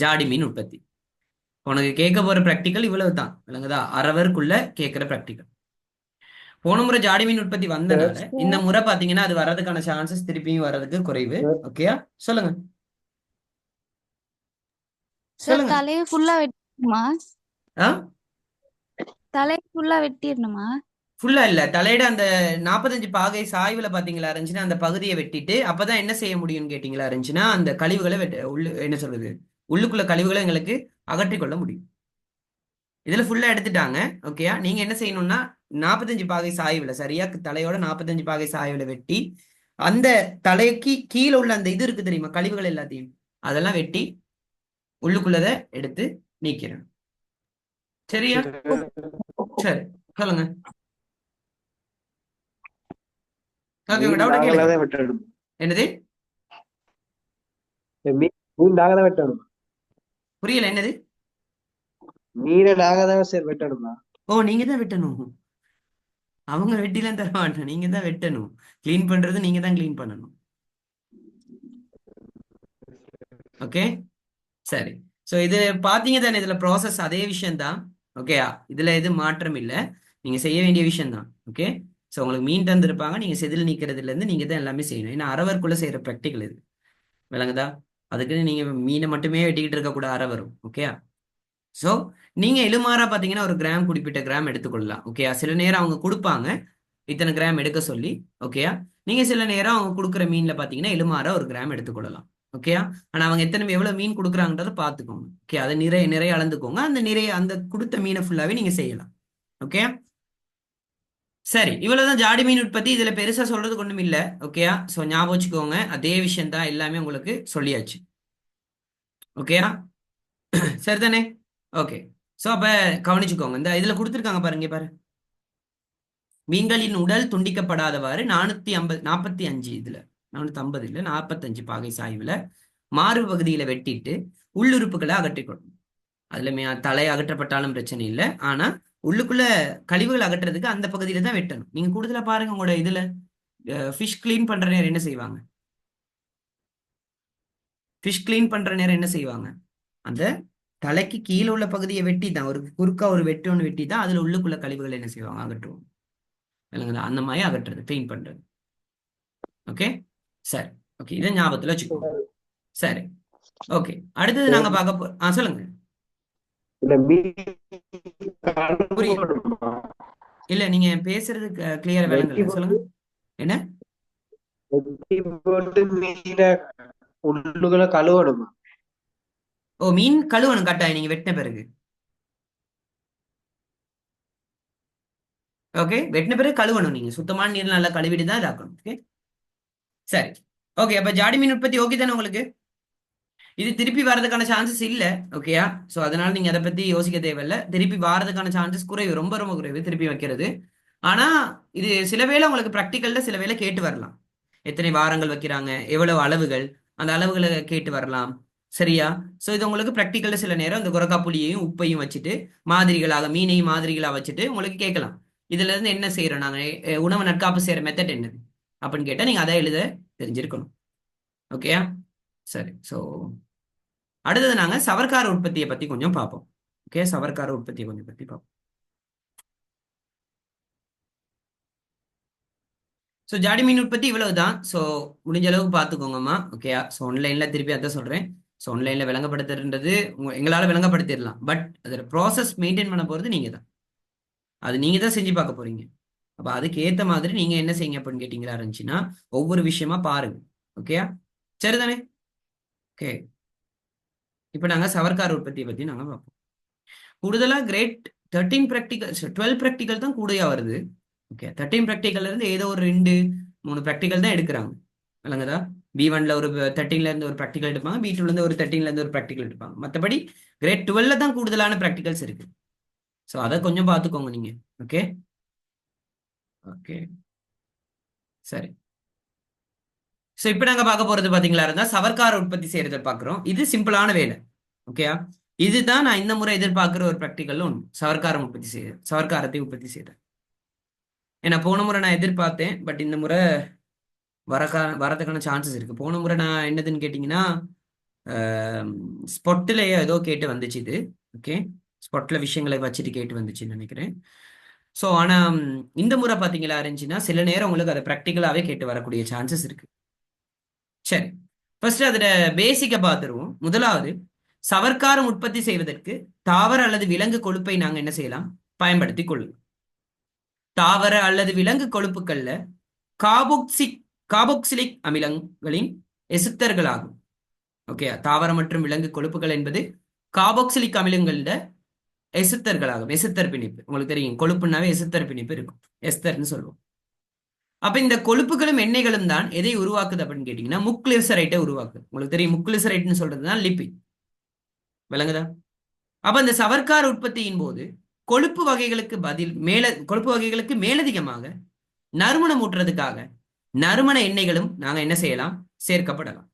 ஜாடி மீன் உற்பத்தி. உனக்கு கேட்க போற ப்ராக்டிக்கல் இவ்வளவு தான் விளங்குதா? அரவருக்குள்ள கேட்கிற ப்ராக்டிக்கல். போன முறை ஜாடி மீன் உற்பத்தி வந்தனால இந்த முறை பாத்தீங்கன்னா அது வர்றதுக்கான சான்சஸ் திருப்பியும் வர்றதுக்கு குறைவு. ஓகேயா? சொல்லுங்க சார் சொல்லுங்க. தலையை ஃபுல்லா வெட்டணுமா? ஆ தலையை ஃபுல்லா வெட்டிடணுமா? ஃபுல்லா இல்ல, தலையிட அந்த 45 பாகை சாய்வுல பாத்தீங்களா இருந்துச்சுன்னா அந்த பகுதியை வெட்டிட்டு அப்பதான் என்ன செய்ய முடியும்னு கேட்டீங்களா இருந்துச்சுன்னா அந்த கழிவுகளை என்ன சொல்றது, உள்ளுக்குள்ள கழிவுகளை எங்களுக்கு அகற்றிக் கொள்ள முடியும். இதுல ஃபுல்லா எடுத்துட்டாங்க. ஓகேயா? நீங்க என்ன செய்யணும்னா 45 பாகை சாய்வுல சரியா தலையோட 45 பாகை சாய்வுல வெட்டி அந்த தலைக்கு கீழே உள்ள அந்த இது இருக்கு தெரியுமா, கழிவுகள் எல்லாத்தையும் அதெல்லாம் வெட்டி உள்ளுக்குள்ளதை எடுத்து நீக்கிறேன். சரியா? சரி சொல்லுங்க. ஓகே, உங்க மீன் டவுட் கேளுங்க. நாங்களாதான் வெட்டணும். என்னது? மீன் நாங்க தான் வெட்டணும். புரியல, என்னது? மீனை நாங்க தான் சார் வெட்டணுமா? ஓ, நீங்க தான் வெட்டணும். அவங்க வெட்டிலாம் தர மாட்டோம், நீங்க தான் வெட்டணும். கிளீன் பண்றது நீங்க தான் கிளீன் பண்ணணும். ஓகே சரி. ஸோ இது பார்த்தீங்க தானே, இதுல ப்ராசஸ் அதே விஷயம்தான். ஓகேயா? இதுல எது மாற்றம் இல்லை, நீங்க செய்ய வேண்டிய விஷயம்தான். ஓகே. ஸோ உங்களுக்கு மீன் தந்துருப்பாங்க, நீங்க செதில் நீக்கிறதுல இருந்து நீங்க தான் எல்லாமே செய்யணும். ஏன்னா அரவருக்குள்ள செய்யற ப்ராக்டிக்கல் இது, விளங்குதா? அதுக்கு நீங்க மீனை மட்டுமே வெட்டிக்கிட்டு இருக்க கூட அரை வரும். ஓகேயா? ஸோ நீங்க எலுமாறா பார்த்தீங்கன்னா ஒரு கிராம் குறிப்பிட்ட கிராம் எடுத்துக்கொள்ளலாம். ஓகேயா? சில நேரம் அவங்க கொடுப்பாங்க இத்தனை கிராம் எடுக்க சொல்லி. ஓகேயா? நீங்க சில நேரம் அவங்க கொடுக்குற மீன்ல பார்த்தீங்கன்னா எலுமாறா ஒரு கிராம் எடுத்துக்கொள்ளலாம். ஓகேயா? ஆனா அவங்க எவ்வளவு மீன் கொடுக்குறாங்கன்றத பார்த்துக்கோங்க. ஓகே, அதை நிறைய நிறைய அளந்துக்கோங்க. அந்த கொடுத்த மீனை ஃபுல்லாவே நீங்க செய்யலாம். ஓகே சரி, இவ்வளவுதான் ஜாடி மீன் உற்பத்தி. இதுல பெருசா சொல்றதுக்கு ஒண்ணும் இல்ல. ஓகேயா? ஸோ ஞாபகம் வச்சுக்கோங்க, அதே விஷயம் தான், எல்லாமே உங்களுக்கு சொல்லியாச்சு. ஓகேயா? சரிதானே? ஓகே. ஸோ அப்ப கவனிச்சுக்கோங்க, இந்த இதுல கொடுத்துருக்காங்க பாருங்க, பாரு. மீன்களின் உடல் துண்டிக்கப்படாதவாறு 445 இதுல 450 இல்ல 45 பாகை சாய்வுல மார்பு பகுதியில வெட்டிட்டு உள்ளுறுப்புகளை அகற்றிக்கொள்ளணும். அதுல தலை அகற்றப்பட்டாலும் பிரச்சனை இல்லை, ஆனா உள்ளுக்குள்ள கழிவுகள் அகற்றுறதுக்கு அந்த பகுதியில தான் வெட்டணும். நீங்க கூடுதலா பாருங்க, உங்களோட இதுல ஃபிஷ் கிளீன் பண்ற நேரம் என்ன செய்வாங்க? ஃபிஷ் கிளீன் பண்ற நேரம் என்ன செய்வாங்க? அந்த தலைக்கு கீழே உள்ள பகுதியை வெட்டி தான், ஒரு குறுக்கா ஒரு வெட்டு ஒன்று வெட்டி தான் அதுல உள்ளுக்குள்ள கழிவுகள் என்ன செய்வாங்க, அகற்றுவோம். இல்லைங்களா? அந்த மாதிரி அகற்றுறது, கிளீன் பண்றது. ஓகே சரி. ஓகே, இதை ஞாபகத்துல வச்சுக்கோங்க. சரி ஓகே, அடுத்தது நாங்க பார்க்க சொல்லுங்க. இல்ல மீன் புரியுது கழுவணுமா? இல்ல, நீங்க பேசுறது கிளியரா வெட்டி விளங்கல. சொல்லுங்க. என்ன? போட்டு மீனை உள்ளுக்குள்ள கழுவணுமா? ஓ, மீன் கழுவணும் கட்டாயம் நீங்க வெட்டின பிறகு. ஓகே, வெட்டின பிறகு கழுவணும். நீங்க சுத்தமான நீர் நல்லா கழுவிட்டு தான் இதாக்கணும். ஓகே சரி. ஓகே, அப்ப ஜாடி மீன் உற்பத்தி ஓகே தானே உங்களுக்கு? இது திருப்பி வர்றதுக்கான சான்சஸ் இல்ல. ஓகேயா? சோ அதனால நீங்க அதை பத்தி யோசிக்க தேவையில்ல. திருப்பி வர்றதுக்கான சான்சஸ் குறைவு, ரொம்ப ரொம்ப குறைவு திருப்பி வைக்கிறது. ஆனா இது சில வேளை உங்களுக்கு ப்ராக்டிக்கல்ல சில வேளை கேட்டு வரலாம். எத்தனை வாரங்கள் வைக்கிறாங்க, எவ்வளவு அளவுகள், அந்த அளவுகளை கேட்டு வரலாம். சரியா? சோ இது உங்களுக்கு ப்ராக்டிக்கல்ல சில நேரம் இந்த குரக்கா புளியையும் உப்பையும் வச்சுட்டு மாதிரிகளாக, மீனையும் மாதிரிகளா வச்சுட்டு உங்களுக்கு கேட்கலாம். இதுல இருந்து என்ன செய்யறோம் நாங்க, உணவு நட்காப்பு செய்யற மெத்தட் என்னது அப்படின்னு கேட்டா நீங்க அதை எழுத தெரிஞ்சிருக்கணும். ஓகேயா? சரி. சோ அடுத்தது நாங்க சவர்க்கார உற்பத்தியை பத்தி கொஞ்சம் பார்ப்போம். ஓகே, சவர்க்கார உற்பத்தியை கொஞ்சம் பத்தி பார்ப்போம். ஸோ ஜாடி மீன் உற்பத்தி இவ்வளவுதான். ஸோ முடிஞ்ச அளவுக்கு பார்த்துக்கோங்கம்மா. ஓகேயா? ஸோ ஆன்லைன்ல திருப்பி அதான் சொல்றேன். ஸோ ஆன்லைன்ல விளங்கப்படுத்துறது எங்களால விளங்கப்படுத்திடலாம், பட் அதில் ப்ராசஸ் மெயின்டைன் பண்ண போறது நீங்க தான். அது நீங்க தான் செஞ்சு பார்க்க போறீங்க. அப்ப அதுக்கு ஏத்த மாதிரி நீங்க என்ன செய்யுங்க அப்படின்னு கேட்டீங்களா இருந்துச்சுன்னா ஒவ்வொரு விஷயமா பாருங்க. ஓகேயா? சரிதானே? ஓகே, இப்போ நாங்க சவர்க்கார உற்பத்தியை பத்தி நாங்க பார்ப்போம். கூடுதலா கிரேட் 13 ப்ராக்டிகல் 12 ப்ராக்டிக்கல் தான் கூடயா வருது. ஓகே, 13 ப்ராக்டிக்கல்ல இருந்து ஏதோ ஒரு 2-3 ப்ராக்டிக்கல் தான் எடுக்கிறாங்க. விளங்குதா? B1ல ஒரு 13ல இருந்து ஒரு ப்ராக்டிக்கல் எடுப்பாங்க, B2ல இருந்து ஒரு 13ல இருந்து ஒரு ப்ராக்டிக்கல் எடுப்பாங்க. மற்றபடி கிரேட் 12ல தான் கூடுதலான ப்ராக்டிகல்ஸ் இருக்கு. ஸோ அதை கொஞ்சம் பார்த்துக்கோங்க நீங்க. ஓகே ஓகே சரி. ஸோ இப்போ நாங்கள் பார்க்க போறது பார்த்தீங்களா இருந்தா சவர்க்கார உற்பத்தி செய்யறதை பார்க்குறோம். இது சிம்பிளான வேலை. ஓகேயா? இதுதான் நான் இந்த முறை எதிர்பார்க்குற ஒரு ப்ராக்டிக்கல்ல ஒன்று. சவர்க்காரம் உற்பத்தி செய்ய சவர்க்காரத்தை உற்பத்தி செய்யறேன். ஏன்னா போன முறை நான் எதிர்பார்த்தேன், பட் இந்த முறை வரதுக்கான சான்சஸ் இருக்கு. போன முறை நான் என்னதுன்னு கேட்டிங்கன்னா ஸ்பொட்டில் ஏதோ கேட்டு வந்துச்சு இது. ஓகே, ஸ்பாட்டில் விஷயங்களை வச்சுட்டு கேட்டு வந்துச்சுன்னு நினைக்கிறேன். ஸோ ஆனால் இந்த முறை பார்த்தீங்களா இருந்துச்சுன்னா சில நேரம் உங்களுக்கு அதை ப்ராக்டிக்கலாகவே கேட்டு வரக்கூடிய சான்சஸ் இருக்கு. சரி, ஃபர்ஸ்ட் அதோட பேசிக்கை பார்த்துருவோம். முதலாவது, சவர்க்காரம் உற்பத்தி செய்வதற்கு தாவர அல்லது விலங்கு கொழுப்பை நாங்கள் என்ன செய்யலாம்? பயன்படுத்தி கொள்ளலாம். தாவர அல்லது விலங்கு கொழுப்புகள்ல கார்போக்சிலிக் அமிலங்களின் எசுத்தர்களாகும். ஓகே, தாவர மற்றும் விலங்கு கொழுப்புகள் என்பது கார்போக்சிலிக் அமிலங்கள எசுத்தர்களாகும். எசுத்தர் பிணைப்பு உங்களுக்கு தெரியும், கொழுப்புனாவே எசுத்தர் பிணைப்பு இருக்கும், எஸ்தர்னு சொல்லுவோம். அப்ப இந்த கொழுப்புகளும் எண்ணெய்களும் தான் எதை உருவாக்குது அப்படின்னு கேட்டீங்கன்னா முக்லிசரைட்டை உருவாக்குது. உங்களுக்கு தெரியும், முக்லிசரைட்னு சொல்றதுதான் லிப்பிட். விளங்குதா? அப்ப இந்த சவர்க்கார உற்பத்தியின் போது கொழுப்பு வகைகளுக்கு மேலதிகமாக நறுமணம் ஊட்டுறதுக்காக நறுமண எண்ணெய்களும் நாங்க என்ன செய்யலாம்? சேர்க்கப்படலாம்.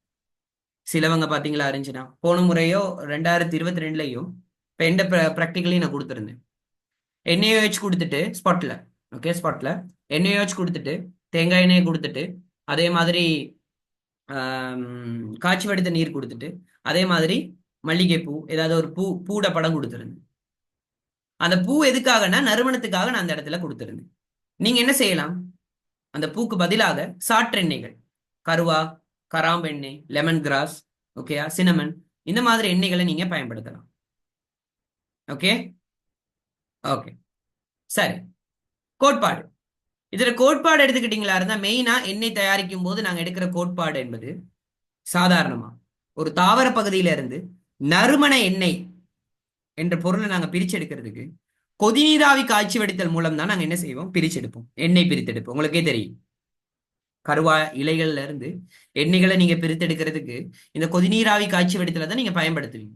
சிலவங்க பாத்தீங்களா இருந்துச்சுன்னா போன முறையோ 2022லயோ இப்போ எந்த ப்ராக்டிக்கலையும் நான் கொடுத்துருந்தேன். NaOH கொடுத்துட்டு ஸ்பாட்ல, ஓகே, ஸ்பாட்ல NaOH கொடுத்துட்டு தேங்காய் எண்ணெயை கொடுத்துட்டு அதே மாதிரி காய்ச்சி வடித்த நீர் கொடுத்துட்டு அதே மாதிரி மல்லிகைப்பூ ஏதாவது ஒரு பூட படம் கொடுத்துருந்தேன். அந்த பூ எதுக்காகனா நறுமணத்துக்காக நான் அந்த இடத்துல கொடுத்துருந்தேன். நீங்க என்ன செய்யலாம்? அந்த பூக்கு பதிலாக சாற்றெண்ணெய்கள், கருவா, கராம்பு எண்ணெய், லெமன் கிராஸ், ஓகேயா, சினமன், இந்த மாதிரி எண்ணெய்களை நீங்க பயன்படுத்தலாம். ஓகே ஓகே சரி. கோட்பாடு, இதுல கோட்பாடு எடுத்துக்கிட்டீங்களா இருந்தா மெயினா எண்ணெய் தயாரிக்கும் போது நாங்க எடுக்கிற கோட்பாடு என்பது சாதாரணமா ஒரு தாவர பகுதியில இருந்து நறுமண எண்ணெய் என்ற பொருளை நாங்க பிரிச்சு எடுக்கிறதுக்கு கொதிநீராவி காய்ச்சி வடித்தல் மூலம் தான் நாங்க என்ன செய்வோம்? பிரிச்செடுப்போம், எண்ணெய் பிரித்தெடுப்போம். உங்களுக்கே தெரியும், கருவா இலைகள்ல இருந்து எண்ணெய்களை நீங்க பிரித்தெடுக்கிறதுக்கு இந்த கொதிநீராவி காய்ச்சி வடித்தலை தான் நீங்க பயன்படுத்துவீங்க.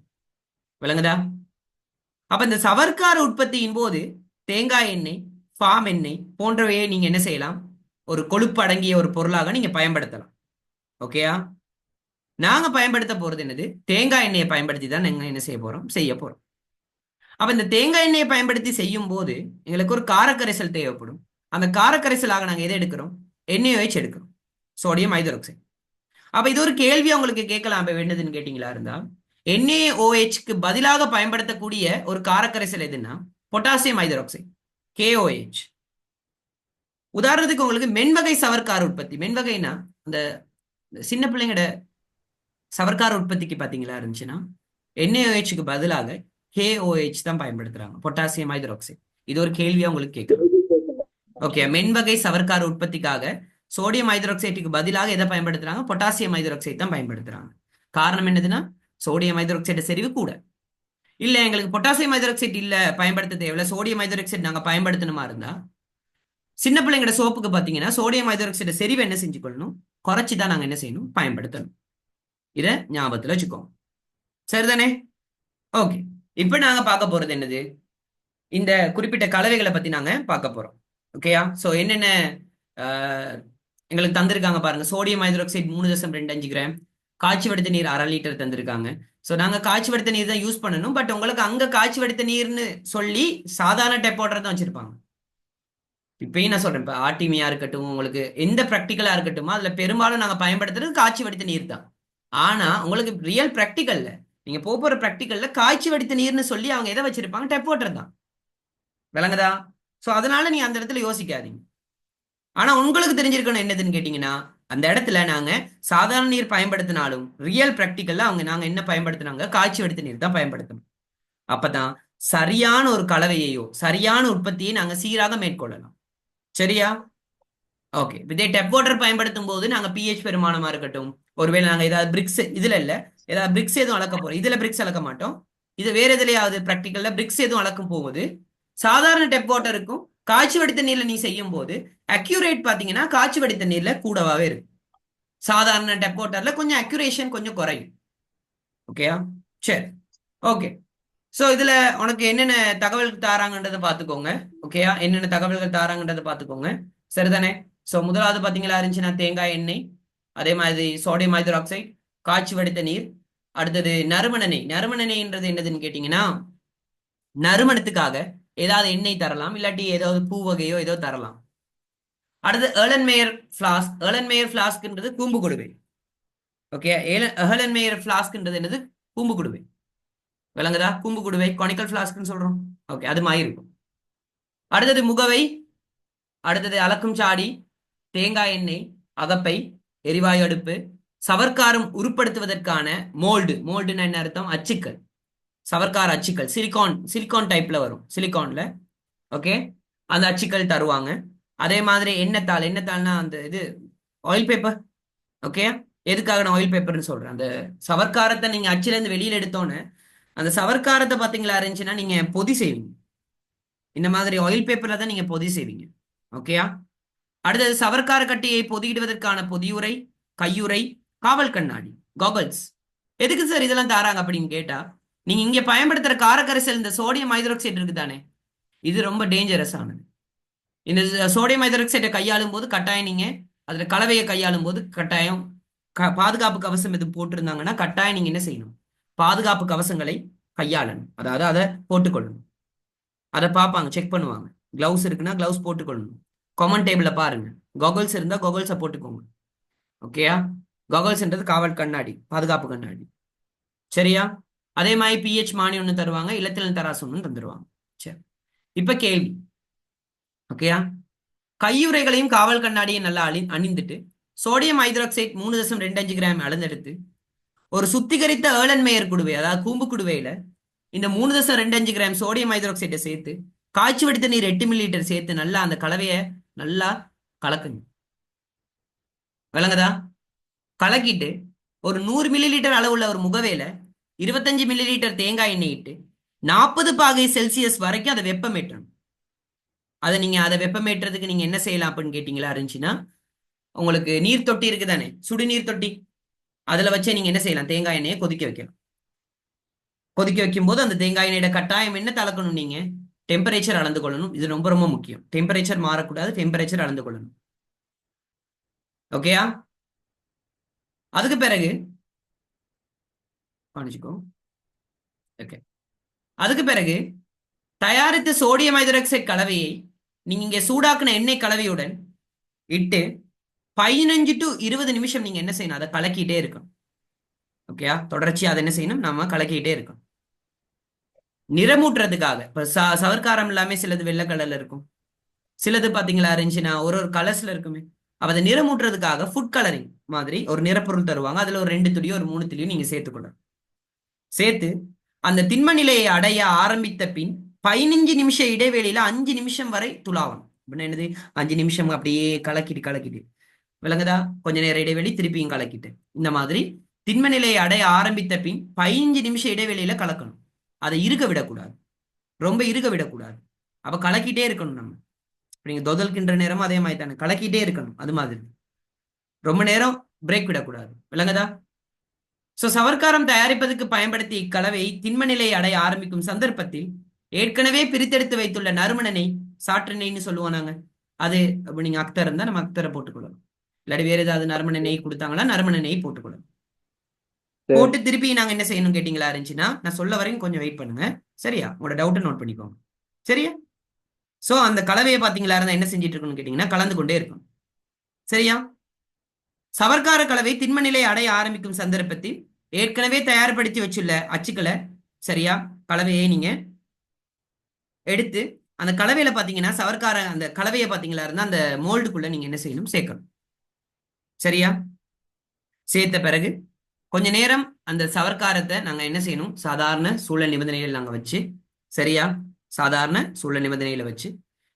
விளங்குதா? அப்ப இந்த சவர்க்கார உற்பத்தியின் போது தேங்காய் எண்ணெய், பாம் எண்ணெய் போன்றவையை நீங்க என்ன செய்யலாம்? ஒரு கொழுப்பு அடங்கிய ஒரு பொருளாக நீங்க பயன்படுத்தலாம். ஓகேயா? நாங்க பயன்படுத்த போறது என்னது? தேங்காய் எண்ணெயை பயன்படுத்தி தான் நாங்க என்ன செய்ய போறோம். அப்ப இந்த தேங்காய் எண்ணெயை பயன்படுத்தி செய்யும் போது எங்களுக்கு ஒரு காரக்கரைசல் தேவைப்படும். அந்த காரக்கரைசலாக நாங்க எதை எடுக்கிறோம்? NaOH எடுக்கிறோம், சோடியம் ஹைட்ராக்சைடு. அப்ப இது ஒரு கேள்வி உங்களுக்கு கேட்கலாம், அப்ப என்னதுன்னு கேட்டீங்களா இருந்தா NaOHக்கு பதிலாக பயன்படுத்தக்கூடிய ஒரு காரக்கரைசல் எதுன்னா பொட்டாசியம் ஹைட்ராக்சைடு, KOH. உதாரணத்துக்கு உங்களுக்கு மென்வகை சவர்க்கார உற்பத்தி, மென்வகைனா அந்த சின்ன பிள்ளைங்களோட சவர்க்கார உற்பத்திக்கு பாத்தீங்களா இருந்துச்சுன்னா NaOHக்கு பதிலாக KOH தான் பயன்படுத்துறாங்க, பொட்டாசியம் ஹைட்ராக்சைடு. இது ஒரு கேள்வியா உங்களுக்கு கேட்கலாம். ஓகே, மென்வகை சவர்க்கார உற்பத்திக்காக சோடியம் ஹைட்ராக்சைடுக்கு பதிலாக எதை பயன்படுத்துறாங்க? பொட்டாசியம் ஹைட்ராக்சைடு தான் பயன்படுத்துறாங்க. காரணம் என்னதுன்னா சோடியம் ஹைட்ராக்சைடு செறிவு கூட. இல்ல எங்களுக்கு பொட்டாசியம் ஹைட்ராக்சைடு இல்ல பயன்படுத்த தேவையில்ல, சோடியம் ஹைட்ராக்சைடு நாங்க பயன்படுத்தணுமா இருந்தா சின்ன பிள்ளைங்களோட சோப்புக்கு பாத்தீங்கன்னா சோடியம் ஹைட்ராக்சைடு செறிவு என்ன செஞ்சுக்கொள்ளணும்? குறைச்சிதான் நாங்க என்ன செய்யணும்? பயன்படுத்தணும். இத ஞாபகத்துல வச்சுக்கோங்க, சரிதானே? ஓகே, இப்ப நாங்க பார்க்க போறது என்னது? இந்த குறிப்பிட்ட கலவைகளை பத்தி நாங்க பார்க்க போறோம். ஓகேயா? சோ என்னென்ன எங்களுக்கு தந்திருக்காங்க பாருங்க. சோடியம் ஹைட்ராக்சைடு 3.25 கிராம், காய்ச்சி வடித்த நீர் 1/2 லிட்டர் தந்திருக்காங்க. ஸோ நாங்க காய்ச்சி வடித்த நீர் தான் யூஸ் பண்ணணும். பட் உங்களுக்கு அங்க காய்ச்சி வடித்த நீர்னு சொல்லி சாதாரண டேப் வாட்டர் தான் வச்சிருப்பாங்க. இப்பயும் நான் சொல்றேன், இப்போ ஆர்டிமியா இருக்கட்டும், உங்களுக்கு எந்த ப்ராக்டிக்கலா இருக்கட்டும், அதுல பெரும்பாலும் நாங்க பயன்படுத்துறது காய்ச்சி வடித்த நீர் தான். ஆனா உங்களுக்கு ரியல் ப்ராக்டிக்கல்ல நீங்க போற ப்ராக்டிக்கல்ல காய்ச்சி வடித்த நீர்னு சொல்லி அவங்க எதை வச்சிருப்பாங்க? டேப் வாட்டர் தான். விளங்குதா? ஸோ அதனால நீங்க அந்த இடத்துல யோசிக்காதீங்க. ஆனா உங்களுக்கு தெரிஞ்சிருக்கணும் என்னதுன்னு கேட்டீங்கன்னா அந்த இடத்துல நாங்க சாதாரண நீர் பயன்படுத்தினாலும் ரியல் ப்ராக்டிக்கல்ல நாங்க என்ன பயன்படுத்தினாங்க? காய்ச்சி வடித்த நீர் தான் பயன்படுத்தணும். அப்பதான் சரியான ஒரு கலவையையோ சரியான உற்பத்தியை நாங்க சீராக மேற்கொள்ளலாம். சரியா? ஓகே, இதே டெப் வாட்டர் பயன்படுத்தும் போது நாங்க pH பெருமானமா இருக்கட்டும், ஒருவேளை நாங்க ஏதாவது பிரிக்ஸ், இதுல இல்ல ஏதாவது பிரிக்ஸ் எதுவும் அளக்க போறோம், இதுல பிரிக்ஸ் அளக்க மாட்டோம், இது வேற எதுலயாவது ப்ராக்டிக்கல்ல பிரிக்ஸ் எதுவும் அளக்கும் போகுது சாதாரண டெப் வாட்டருக்கும் காய்ச்சி வடித்த நீர்ல நீ செய்யும் போது அக்யூரேட் பாத்தீங்கன்னா காய்ச்சி வடித்த நீர்ல கூடவாவே இருக்கு. சாதாரண டெப் வாட்டர்ல கொஞ்சம் அக்யூரேஷன் கொஞ்சம் குறையும். ஓகேயா? சரி, ஓகே. ஸோ இதுல உனக்கு என்னென்ன தகவல் தாராங்கன்றதை பார்த்துக்கோங்க. ஓகேயா? என்னென்ன தகவல்கள் தாராங்கன்றதை பார்த்துக்கோங்க. சரிதானே? ஸோ முதலாவது பார்த்தீங்களா இருந்துச்சுன்னா தேங்காய் எண்ணெய், அதே மாதிரி சோடியம் ஹைட்ராக்சைடு, காய்ச்சி வடித்த நீர், அடுத்தது நறுமண நெய். நறுமண நெய்ன்றது என்னதுன்னு கேட்டீங்கன்னா நறுமணத்துக்காக ஏதாவது எண்ணெய் தரலாம், இல்லாட்டி ஏதாவது பூ வகையோ ஏதோ தரலாம். அடுத்து ஏர்லன்மேயர் ஃபிளாஸ்க். ஏர்லன்மேயர் ஃபிளாஸ்க்ன்றது கூம்பு கொடுவை. ஓகே, ஏர்லன்மேயர் ஃபிளாஸ்க்ன்றது என்னது? கூம்பு கொடுவை. விளங்குதா? கூம்பு குடுவை கானிக்கல் ஃபிளாஸ்க்னு சொல்றோம். ஓகே, அது மாதிரி இருக்கும். அடுத்தது முகவை, அடுத்தது அளக்கும் சாடி, தேங்காய் எண்ணெய், அகப்பை, எரிவாயு அடுப்பு, சவர்க்காரம் உருப்படுத்துவதற்கான மோல்டு. மோல்டுன்னு என்ன அர்த்தம்? அச்சுக்கள், சவர்க்கார அச்சுக்கள். சிலிகான் டைப்ல வரும், சிலிகான்ல. ஓகே, அந்த அச்சுக்கள் தருவாங்க. அதே மாதிரி எண்ணெய்த்தாள்னா அந்த இது ஆயில் பேப்பர். ஓகே, எதுக்காக நான் ஆயில் பேப்பர்னு சொல்றேன்? அந்த சவர்க்காரத்தை நீங்க அச்சுல இருந்து வெளியில எடுத்தோன்னே அந்த சவர்க்காரத்தை பாத்தீங்களா இருந்துச்சுன்னா நீங்க பொதி செய்வீங்க. இந்த மாதிரி ஆயில் பேப்பர்ல தான் நீங்க பொதி செய்வீங்க. ஓகேயா? அடுத்தது சவர்க்கார கட்டியை பொதியிடுவதற்கான பொதியுறை, கையுறை, காவல் கண்ணாடி, காகல்ஸ். எதுக்கு சார் இதெல்லாம் தாராங்க அப்படின்னு கேட்டா, நீங்க இங்க பயன்படுத்துற காரக்கரைசல் இந்த சோடியம் ஹைட்ராக்சைடு இருக்கு தானே, இது ரொம்ப டேஞ்சரஸ் ஆனது. இந்த சோடியம் ஹைட்ராக்சைடை கையாளும் போது கட்டாயம் நீங்க அதுல கலவையை கையாளும் போது கட்டாயம் பாதுகாப்பு கவசம் எது போட்டிருந்தாங்கன்னா கட்டாயம் நீங்க என்ன செய்யணும்? பாதுகாப்பு கவசங்களை கையாளணும். அதாவது அதை போட்டுக்கொள்ளணும். அதை பார்ப்பாங்க, செக் பண்ணுவாங்க. கிளவுஸ் இருக்குன்னா கிளவுஸ் போட்டுக்கொள்ளணும். காமன் டேபிள பாருங்க, காகல்ஸ் இருந்தா காகல்ஸை போட்டுக்கோங்க. ஓகேயா? காகல்ஸ்ன்றது காவல் கண்ணாடி, பாதுகாப்பு கண்ணாடி. சரியா? அதே மாதிரி பிஹெச் மானி ஒன்று தருவாங்க, இலத்திரன் தராசு ஒன்று தந்துருவாங்க. சரி, இப்ப கேள்வி. ஓகேயா? கையுறைகளையும் காவல் கண்ணாடியை நல்லா அணிந்துட்டு சோடியம் ஹைட்ராக்சைடு 3.25 கிராம் அளந்தெடுத்து ஒரு சுத்திகரித்த ஏர்லன்மேயர் குடுவை, அதாவது கூம்பு குடுவையில இந்த 3.25 கிராம் சோடியம் ஹைட்ராக்சைடை சேர்த்து காய்ச்சி வடித்த நீர் 8 மில்லிலிட்டர் சேர்த்து நல்லா அந்த கலவையை நல்லா கலக்குங்க. விளங்குதா? கலக்கிட்டு ஒரு 100 மில்லிலிட்டர் அளவுள்ள ஒரு முகவேல 25 மில்லிலிட்டர் தேங்காய் எண்ணெய் இட்டு 40 பாகை செல்சியஸ் வரைக்கும் அதை வெப்பமேற்றணும். அதை வெப்பமேற்றதுக்கு நீங்க என்ன செய்யலாம் அப்படின்னு கேட்டீங்களா இருந்துச்சுன்னா, உங்களுக்கு நீர் தொட்டி இருக்கு தானே, சுடுநீர் தொட்டி, அதுல வச்சே நீங்க என்ன செய்யலாம்? தேங்காய் எண்ணெயை கொதிக்க வைக்கலாம். கொதிக்க வைக்கும் போது அந்த தேங்காய் எண்ணெயோட கட்டாயம் என்ன தளக்கணும்? நீங்க டெம்பரேச்சர் அளந்து கொள்ளணும். இது ரொம்ப ரொம்ப முக்கியம். டெம்பரேச்சர் மாறக்கூடாது, டெம்பரேச்சர் அளந்து கொள்ளணும். ஓகேயா? அதுக்கு பிறகு காணிச்சுக்கோ. ஓகே, அதுக்கு பிறகு தயாரித்த சோடியம் ஹைட்ராக்சைடு கலவையை நீங்க இங்க சூடாக்குன எண்ணெய் கலவையுடன் இட்டு 15 to 20 நிமிஷம் நீங்க என்ன செய்யணும்? அதை கலக்கிட்டே இருக்கணும். ஓகேயா? தொடர்ச்சியா அதை என்ன செய்யணும்? நாம கலக்கிட்டே இருக்கணும். நிறமூட்டுறதுக்காக இப்ப சவர்க்காரம் எல்லாமே சிலது வெள்ளை கலர்ல இருக்கும், சிலது பாத்தீங்களா இருந்துச்சுன்னா ஒரு கலர்ஸ்ல இருக்குமே. அப்ப அதை நிறமூட்டுறதுக்காக ஃபுட் கலரிங் மாதிரி ஒரு நிறப்பொருள் தருவாங்க. அதுல ஒரு 2 துளியோ ஒரு 3 துளியோ நீங்க சேர்த்துக்கொள்ளணும். சேர்த்து அந்த திண்ம நிலையை அடைய ஆரம்பித்த பின் 15 நிமிஷ இடைவெளியில 5 நிமிஷம் வரை துளாவணும். அப்படின்னா என்னது? 5 நிமிஷம் அப்படியே கலக்கிட்டு விளங்குதா? கொஞ்ச நேரம் இடைவெளி, திருப்பியும் கலக்கிட்டு, இந்த மாதிரி திண்ம நிலையை அடைய ஆரம்பித்த பின் 15 நிமிஷ இடைவெளியில கலக்கணும். அதை இருக்க விடக்கூடாது, ரொம்ப இருக்க விடக்கூடாது. அப்ப கலக்கிட்டே இருக்கணும். நம்ம நீங்க தொதல்கின்ற நேரமும் அதே மாதிரி தானே, கலக்கிட்டே இருக்கணும். அது மாதிரி ரொம்ப நேரம் பிரேக் விடக்கூடாது. விளங்குதா? சோ சவர்க்காரம் தயாரிப்பதற்கு பயன்படுத்திய இக்கலவை திண்ம நிலையை அடைய ஆரம்பிக்கும் சந்தர்ப்பத்தில் ஏற்கனவே பிரித்தெடுத்து வைத்துள்ள நறுமணெண்ணெய், சாற்றெண்ணெய்னு சொல்லுவோம் நாங்க, அது நீங்க அக்தர் இருந்தா நம்ம அக்தரை போட்டுக்கொள்ளணும். இல்லாட்டி வேற ஏதாவது நறுமண நெய் கொடுத்தாங்களா நறுமண நெய் போட்டுக்கொள்ளணும். போட்டு திருப்பி நாங்க என்ன செய்யணும் கேட்டீங்களா இருந்துச்சுன்னா, நான் சொல்ல வரைக்கும் கொஞ்சம் வெயிட் பண்ணுங்க. சரியா? உங்களோட டவுட்டை நோட் பண்ணிக்கோங்க. சரியா? சோ அந்த கலவையை பாத்தீங்களா இருந்தா என்ன செஞ்சிட்டு இருக்கணும்னு கேட்டீங்கன்னா, கலந்து கொண்டே இருக்கும். சரியா? சவர்க்கார கலவை திண்ம நிலை அடைய ஆரம்பிக்கும் சந்தர்ப்பத்தில் ஏற்கனவே தயார்படுத்தி வச்சுள்ள அச்சுக்களை, சரியா, கலவையை நீங்க எடுத்து அந்த கலவையில பாத்தீங்கன்னா சவர்க்கார அந்த கலவையை பாத்தீங்களா இருந்தா அந்த மோல்டுக்குள்ள நீங்க என்ன செய்யணும்? சேர்க்கணும். சரியா? சேர்த்த பிறகு கொஞ்ச நேரம் அந்த சவர்க்காரத்தை நாங்க என்ன செய்யணும்? சாதாரண சூழல் நிபந்தனைகள் நாங்க வச்சு, சரியா, சாதாரண சூழல் நிபந்தனைகளை வச்சு,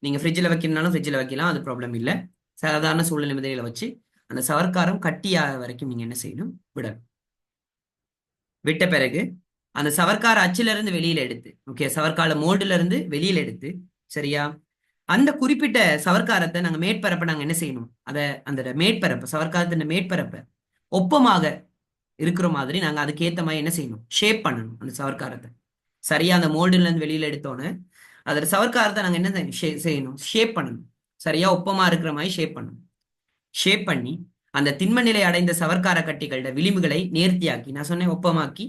நீங்க ஃப்ரிட்ஜில் வைக்கணும்னாலும் ஃப்ரிட்ஜில் வைக்கலாம், அது ப்ராப்ளம் இல்லை. சாதாரண சூழல் நிபந்தனைகளை வச்சு அந்த சவர்க்காரம் கட்டியாக வரைக்கும் நீங்க என்ன செய்யணும்? விடணும். விட்ட பிறகு அந்த சவர்க்கார அச்சுல இருந்து வெளியில எடுத்து, ஓகே, சவர்க்கால மோல்டுல இருந்து வெளியில எடுத்து, சரியா, அந்த குறிப்பிட்ட சவர்க்காரத்தை நாங்க மேற்பரப்பை நாங்க என்ன செய்யணும்? அந்த மேற்பரப்பை, சவர்க்காரத்தின் மேற்பரப்பை ஒப்பமாக இருக்கிற மாதிரி நாங்க அதுக்கேத்த மாதிரி என்ன செய்யணும், ஷேப் பண்ணணும் அந்த சவர்க்காரத்தை. சரியா அந்த மோல்டுல இருந்து வெளியில எடுத்தோன்னே அதுல சவர்க்காரத்தை நாங்க என்ன செய்யணும், ஷேப் பண்ணணும். சரியா ஒப்பமா இருக்கிற மாதிரி ஷேப் பண்ணணும். ஷேப் பண்ணி அந்த திண்ம நிலை அடைந்த சவர்க்கார கட்டிகளோட விளிம்புகளை நேர்த்தியாக்கி, நான் சொன்னேன் ஒப்பமாக்கி,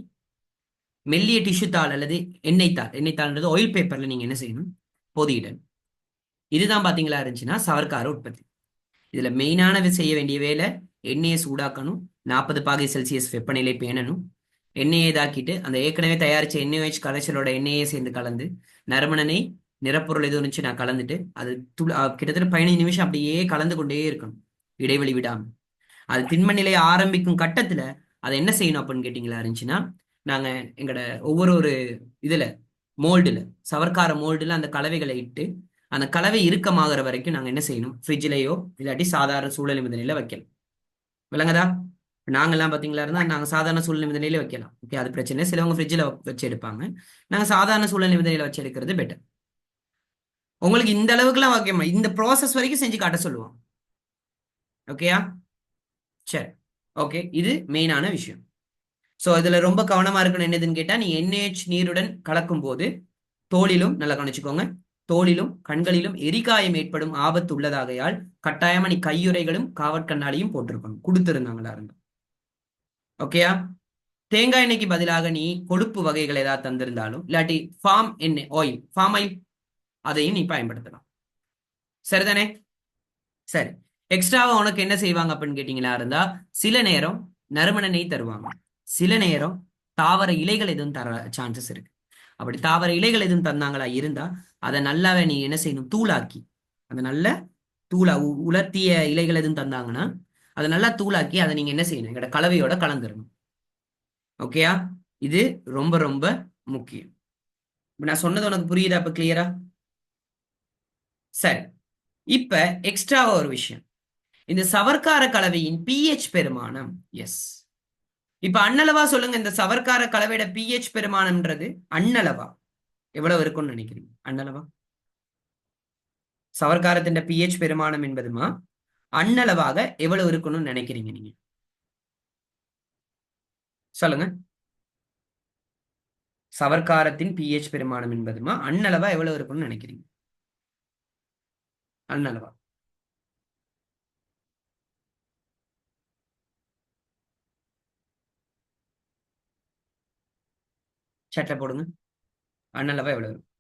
மெல்லிய டிஷ்யூ தாள் அல்லது எண்ணெய் தாள்ன்றது ஆயில் பேப்பர்ல நீங்க என்ன செய்யணும், பொதியிடணும். இதுதான் பாத்தீங்களா இருந்துச்சுன்னா சவர்க்கார உற்பத்தி. இதுல மெயினான செய்ய வேண்டிய வேலை, எண்ணெயை சூடாக்கணும், 40°C வெப்பநிலை பேணணும். எண்ணெயை இதாக்கிட்டு அந்த ஏற்கனவே தயாரிச்ச NaOH கரைசலோட எண்ணெயை சேர்ந்து கலந்து, நறுமணனை நிறப்பொருள் எதுவும் இருந்துச்சு நான் கலந்துட்டு அது கிட்டத்தட்ட 15 நிமிஷம் அப்படியே கலந்து கொண்டே இருக்கணும், இடைவெளி விடாம. அது திண்ம நிலை ஆரம்பிக்கும் கட்டத்துல அதை என்ன செய்யணும் அப்படின்னு கேட்டீங்களா இருந்துச்சுன்னா, நாங்க எங்களோட ஒவ்வொரு இதுல மோல்டுல, சவர்க்கார மோல்டுல அந்த கலவைகளை இட்டு அந்த கலவை இறுக்கமாகிற வரைக்கும் நாங்க என்ன செய்யணும், ஃப்ரிட்ஜ்லயோ இல்லாட்டி சாதாரண சூழல் நிபந்தனையில வைக்கலாம். விளங்குதா? நாங்கெல்லாம் பாத்தீங்களா இருந்தா நாங்க சாதாரண சூழல் நிபந்தனையில வைக்கலாம். ஓகே, அது பிரச்சனை இல்லை. சிலவங்க ஃப்ரிட்ஜில் வச்சு எடுப்பாங்க. நாங்க சாதாரண சூழல் நிபந்தனையில வச்சு எடுக்கிறது பெட்டர். உங்களுக்கு இந்த அளவுக்குலாம் வைக்கமா, இந்த ப்ராசஸ் வரைக்கும் செஞ்சு காட்ட சொல்லுவோம். ஓகேயா? சரி, ஓகே, இது மெயினான விஷயம். ஸோ இதுல ரொம்ப கவனமா இருக்கணும். என்னதுன்னு கேட்டா, நீ NaOH நீருடன் கலக்கும் போது தோலிலும், நல்லா கவனிச்சுக்கோங்க, தோலிலும் கண்களிலும் எரிகாயம் ஏற்படும் ஆபத்து உள்ளதாகையால் கட்டாயமா நீ கையுறைகளும் காவற்கண்ணாடியும் போட்டிருக்கணும், கொடுத்திருந்தாங்களா இருந்தா. ஓகேயா? தேங்காய் எண்ணெய்க்கு பதிலாக நீ கொழுப்பு வகைகள் ஏதாவது தந்திருந்தாலும், இல்லாட்டி ஃபார்ம் எண்ணெய் ஆயில், ஃபார்ம் ஆயில், அதையும் நீ பயன்படுத்தலாம். சரிதானே? சரி, எக்ஸ்ட்ராவா உனக்கு என்ன செய்வாங்க அப்படின்னு கேட்டீங்களா இருந்தா, சில நேரம் நறுமண நெய் தருவாங்க, சில நேரம் தாவர இலைகள் எதுவும் தர சான்சஸ் இருக்கு. அப்படி தாவர இலைகள் எதுவும் தந்தாங்களா இருந்தா அதை நல்லாவே நீ என்ன செய்யணும், தூளாக்கி, அந்த நல்ல உலர்த்திய இலைகள் எதுவும் தந்தாங்கன்னா அதை நல்லா தூளாக்கி அதை நீங்க என்ன செய்யணும், எங்களோட கலவையோட கலந்துடணும். ஓகேயா? இது ரொம்ப ரொம்ப முக்கியம். நான் சொன்னது உனக்கு புரியுதா இப்ப கிளியரா? சரி, இப்ப எக்ஸ்ட்ராவா ஒரு விஷயம், இந்த சவர்க்கார கலவையின் pH பெருமானம். எஸ், இப்ப அண்ணளவா சொல்லுங்க, இந்த சவர்க்கார கலவையோட pH பெருமானம்ன்றது அண்ணளவா எவ்வளவு இருக்கும்னு நினைக்கிறீங்க? அண்ணளவா சவர்க்காரத்தின் pH பெருமானம் என்பதுமா அண்ணளவாக எவ்வளவு இருக்கணும்னு நினைக்கிறீங்க நீங்க? சொல்லுங்க. சவர்க்காரத்தின் pH பெருமானம் என்பதுமா அண்ணளவா எவ்வளவு இருக்கணும்னு நினைக்கிறீங்க? அண்ணளவா சட்டை போடுங்க. அண்ணளவா எவ்வளவு இருக்கும்?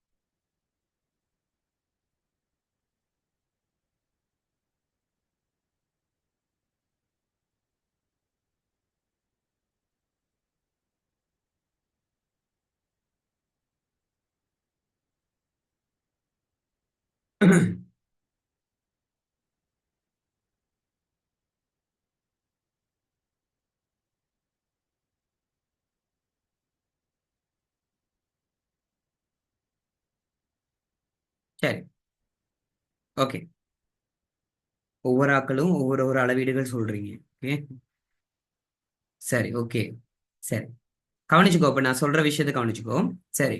சரி, ஓகே, ஒவ்வொரு ஆக்களும் ஒவ்வொரு அளவீடுகள் சொல்றீங்க. ஓகே, சரி, ஓகே, சரி, கவனிச்சுக்கோ. இப்ப நான் சொல்ற விஷயத்த கவனிச்சுக்கோ. சரி,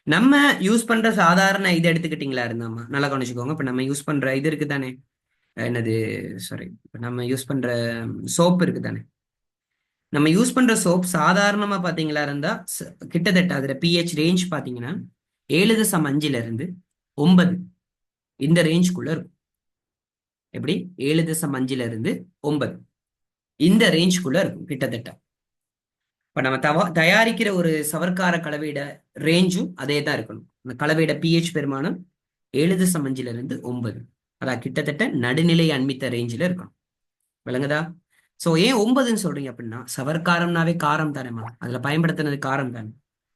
நம்ம யூஸ் பண்ற சாதாரண இது எடுத்துக்கிட்டீங்களா இருந்தாமா, நல்லா கவனிச்சுக்கோங்க. இப்ப நம்ம யூஸ் பண்ற இது இருக்கு தானே, என்னது, சாரி, இப்ப நம்ம யூஸ் பண்ற சோப் இருக்கு தானே, நம்ம யூஸ் பண்ற சோப் சாதாரணமா பாத்தீங்களா இருந்தா கிட்டத்தட்ட அதுல pH ரேஞ்ச் பாத்தீங்கன்னா 7.5 இருந்து 9 இந்த ரேஞ்சுக்குள்ள இருக்கும். எப்படி? 7.5 இருந்து 9 இந்த ரேஞ்சுக்குள்ள இருக்கும் கிட்டத்தட்ட. இப்ப நம்ம தயாரிக்கிற ஒரு சவர்க்கார கலவையிட ரேஞ்சும் அதே தான் இருக்கணும். அந்த கலவையிட pH பெருமானம் 7.5 இருந்து 9, அதான் கிட்டத்தட்ட நடுநிலை அண்மித்த ரேஞ்சில் இருக்கணும். விளங்குதா? சோ ஏன் 9ன்னு சொல்றீங்க அப்படின்னா, சவர்க்காரம்னாவே காரம் தானேமா, அதுல பயன்படுத்தினது காரம் தானே.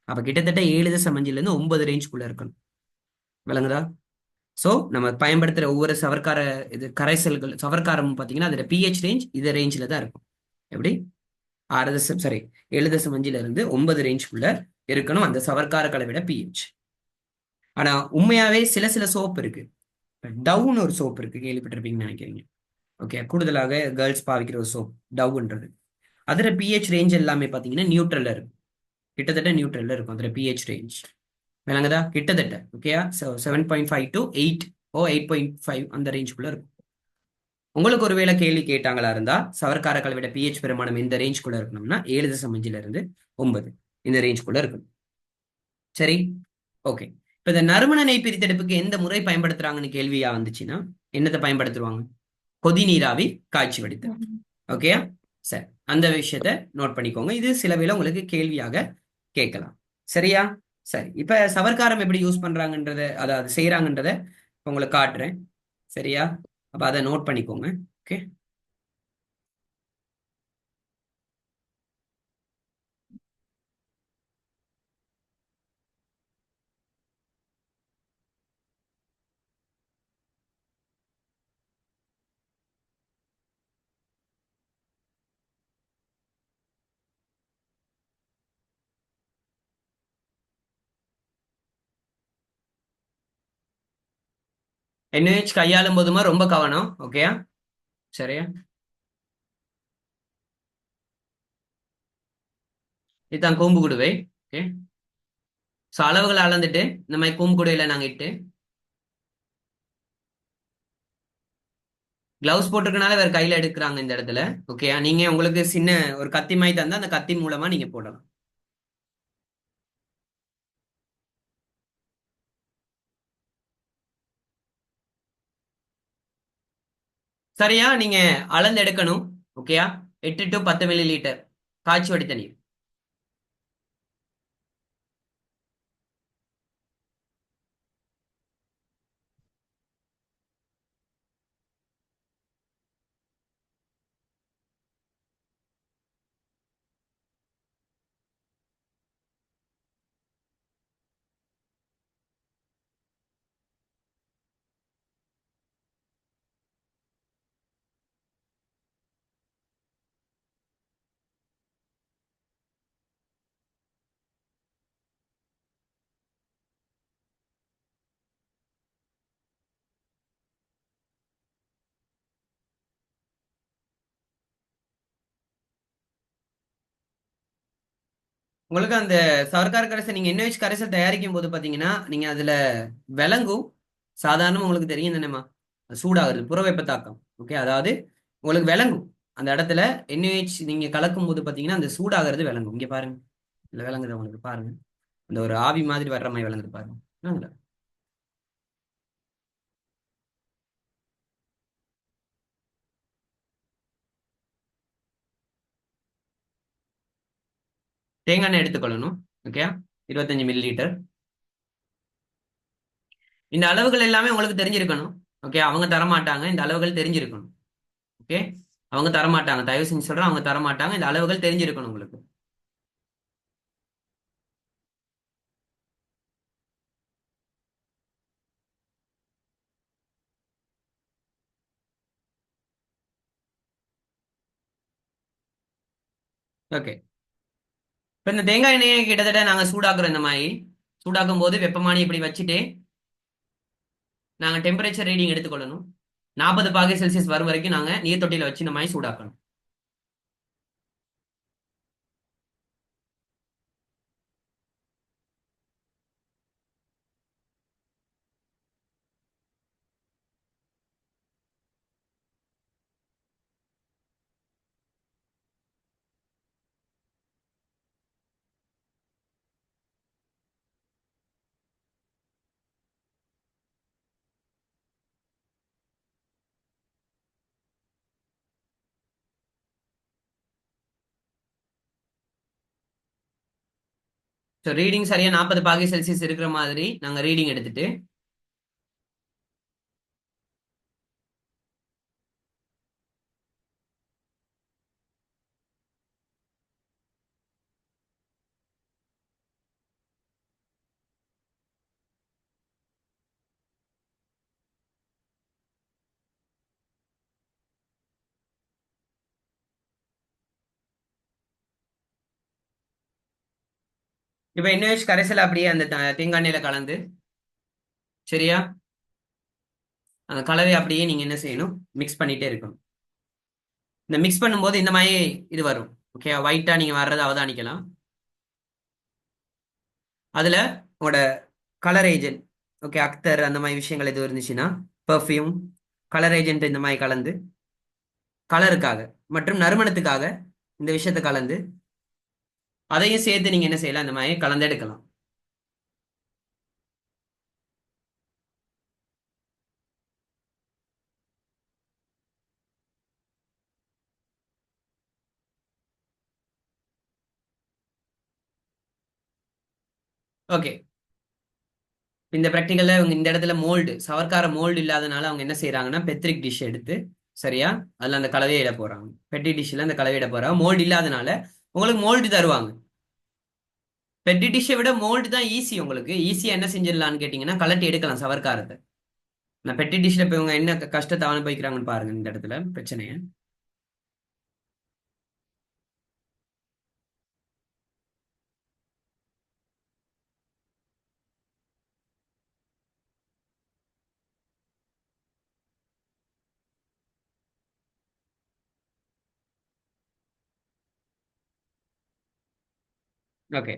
அப்ப கிட்டத்தட்ட 7.5 இருந்து 9 ரேஞ்சுக்குள்ள இருக்கணும். விளங்குதா? சோ நம்ம பயன்படுத்துற ஒவ்வொரு சவர்க்கார இது கரைசல்கள் சவர்க்காரமும் பாத்தீங்கன்னா அதோட pH ரேஞ்ச் இந்த ரேஞ்சில தான் இருக்கும். எப்படி? 7.5 இருந்து 9 ரேஞ்சுக்குள்ள இருக்கணும் அந்த சவர்க்கார கலவையோட pH. ஆனா உண்மையாவே சில சோப் இருக்கு, டவ்னு ஒரு சோப் இருக்கு, கேள்விப்பட்டிருப்பீங்கன்னு நினைக்கிறீங்க. ஓகே, கூடுதலாக கேர்ள்ஸ் பாவிக்கிற ஒரு சோப் டவ்ன்றது. அதோட pH ரேஞ்ச் எல்லாமே பாத்தீங்கன்னா நியூட்ரல்ல இருக்கும், கிட்டத்தட்ட நியூட்ரல்ல இருக்கும் அதோட pH ரேஞ்ச். விளங்குதா? கிட்டத்தட்ட. ஓகேயா? 7.5 to 8 ஓ 8.5 அந்த ரேஞ்சுக்குள்ள இருக்கும். உங்களுக்கு ஒருவேளை கேள்வி கேட்டாங்களா இருந்தா சவர்க்கார கலவையோட pH பெருமானம் இந்த ரேஞ்சுக்குள்ள இருக்கணும்னா 7.5 இந்த ரேஞ்சுக்குள்ள இருக்கணும். சரி, ஓகே. இப்ப இந்த நறுமண நெய் பிரித்தெடுப்புக்கு எந்த முறை பயன்படுத்துறாங்கன்னு கேள்வியா வந்துச்சுன்னா என்னத்தை பயன்படுத்துவாங்க? கொதி நீராவி காய்ச்சி வடித்தல். ஓகேயா? சரி, அந்த விஷயத்த நோட் பண்ணிக்கோங்க. இது சில வேளை உங்களுக்கு கேள்வியாக கேட்கலாம். சரியா? சரி, இப்ப சவர்க்காரம் எப்படி யூஸ் பண்றாங்கன்றத, அதாவது செய்யறாங்கன்றத உங்களுக்கு காட்டுறேன். சரியா? அப்ப அதை நோட் பண்ணிக்கோங்க. ஓகே. NaOH கையாளும் போதுமா ரொம்ப கவனம். ஓகேயா? சரியா? இதுதான் கூம்பு குடுவை. ஓகே. ஸோ அளவுகளை அளந்துட்டு இந்த மாதிரி கூம்பு குடுவையில நாங்க இட்டு கிளவுஸ் போட்டிருக்கனால வேற கையில எடுக்கிறாங்க இந்த இடத்துல. ஓகேயா? நீங்க உங்களுக்கு சின்ன ஒரு கத்தி மாதிரி தந்தா அந்த கத்தி மூலமா நீங்க போடலாம். சரியா? நீங்க அளந்து எடுக்கணும். ஓகேயா? 8 to 10 மில்லி லிட்டர் காய்ச்சி வடித்த நீர். உங்களுக்கு அந்த சர்க்கார் கரைசல் நீங்க NaOH கரைசல் தயாரிக்கும் போது பாத்தீங்கன்னா நீங்க அதுல விளங்கும். சாதாரணமா உங்களுக்கு தெரியும் தானேம்மா, சூடாகிறது புற வெப்ப தாக்கம். ஓகே, அதாவது உங்களுக்கு விளங்கும் அந்த இடத்துல NaOH நீங்க கலக்கும் போது பாத்தீங்கன்னா அந்த சூடாகிறது விளங்கும். இங்க பாருங்க, இல்ல விளங்குது உங்களுக்கு பாருங்க, அந்த ஒரு ஆவி மாதிரி வர்ற மாதிரி விளங்குது பாருங்க. விளங்குதா? தேங்காய் எண்ணெய் எடுத்துக்கொள்ளணும். Okay, 25 milli litre. இந்த அளவுகள் எல்லாமே உங்களுக்கு தெரிஞ்சிருக்கணும். ஓகே, அவங்க தரமாட்டாங்க, இந்த அளவுகள் தெரிஞ்சிருக்கணும். ஓகே, அவங்க தரமாட்டாங்க, தயவு செஞ்சு சொல்றேன், அவங்க தரமாட்டாங்க, இந்த அளவுகள் தெரிஞ்சிருக்கணும் உங்களுக்கு. ஓகே, இப்போ இந்த தேங்காய் எண்ணெயை கிட்டத்தட்ட நாங்கள் சூடாக்குறோம். இந்த மாதிரி சூடாக்கும் போது வெப்பமானி இப்படி வச்சுட்டு நாங்கள் டெம்பரேச்சர் ரீடிங் எடுத்துக்கொள்ளணும். 40 °C வரும் வரைக்கும் நாங்கள் நீர் தொட்டியில் வச்சு இந்த மாதிரி சூடாக்கணும். ஸோ ரீடிங் சரியாக 40 °C இருக்கிற மாதிரி நாங்கள் ரீடிங் எடுத்துட்டு இப்போ NaOH கரைசல் அப்படியே அந்த தேங்காய் எண்ணெயில் கலந்து, சரியா, அந்த கலவை அப்படியே நீங்கள் என்ன செய்யணும், மிக்ஸ் பண்ணிட்டே இருக்கணும். இந்த மிக்ஸ் பண்ணும்போது இந்த மாதிரி இது வரும். ஓகே, ஒயிட்டாக நீங்கள் வர்றதை அவதானிக்கலாம். அதில் உங்களோட கலர் ஏஜென்ட், ஓகே, அக்தர் அந்த மாதிரி விஷயங்கள் எதுவும் இருந்துச்சுன்னா, பெர்ஃப்யூம், கலர் ஏஜென்ட் இந்த மாதிரி கலந்து கலருக்காக மற்றும் நறுமணத்துக்காக இந்த விஷயத்தை கலந்து அதையும் சேர்த்து நீங்க என்ன செய்யலாம், இந்த மாதிரி கலந்து எடுக்கலாம். ஓகே, இந்த ப்ராக்டிக்கல்ல இவங்க இந்த இடத்துல மோல்டு சவர்க்கார மோல்டு இல்லாதனால அவங்க என்ன செய்யறாங்கன்னா பெட்ரிக் டிஷ் எடுத்து சரியா அதுல அந்த கலவையை இட போறாங்க. பெட்டி டிஷ்ல அந்த கலவையை இட போறாங்க. மோல்டு இல்லாதனால உங்களுக்கு மோல்டு தருவாங்க. பெட்டி டிஷ்ஷை விட மோல்டு தான் ஈஸி. உங்களுக்கு ஈஸியா என்ன செஞ்சிடலாம்னு கேட்டீங்கன்னா கலட்டி எடுக்கலாம் சவர்க்காரத்தை. நான் பெட்டி டிஷ்ல இப்ப இவங்க என்ன கஷ்டத்தை அனுபவிக்கிறாங்கன்னு பாருங்க இந்த இடத்துல பிரச்சனைய. ஓகே,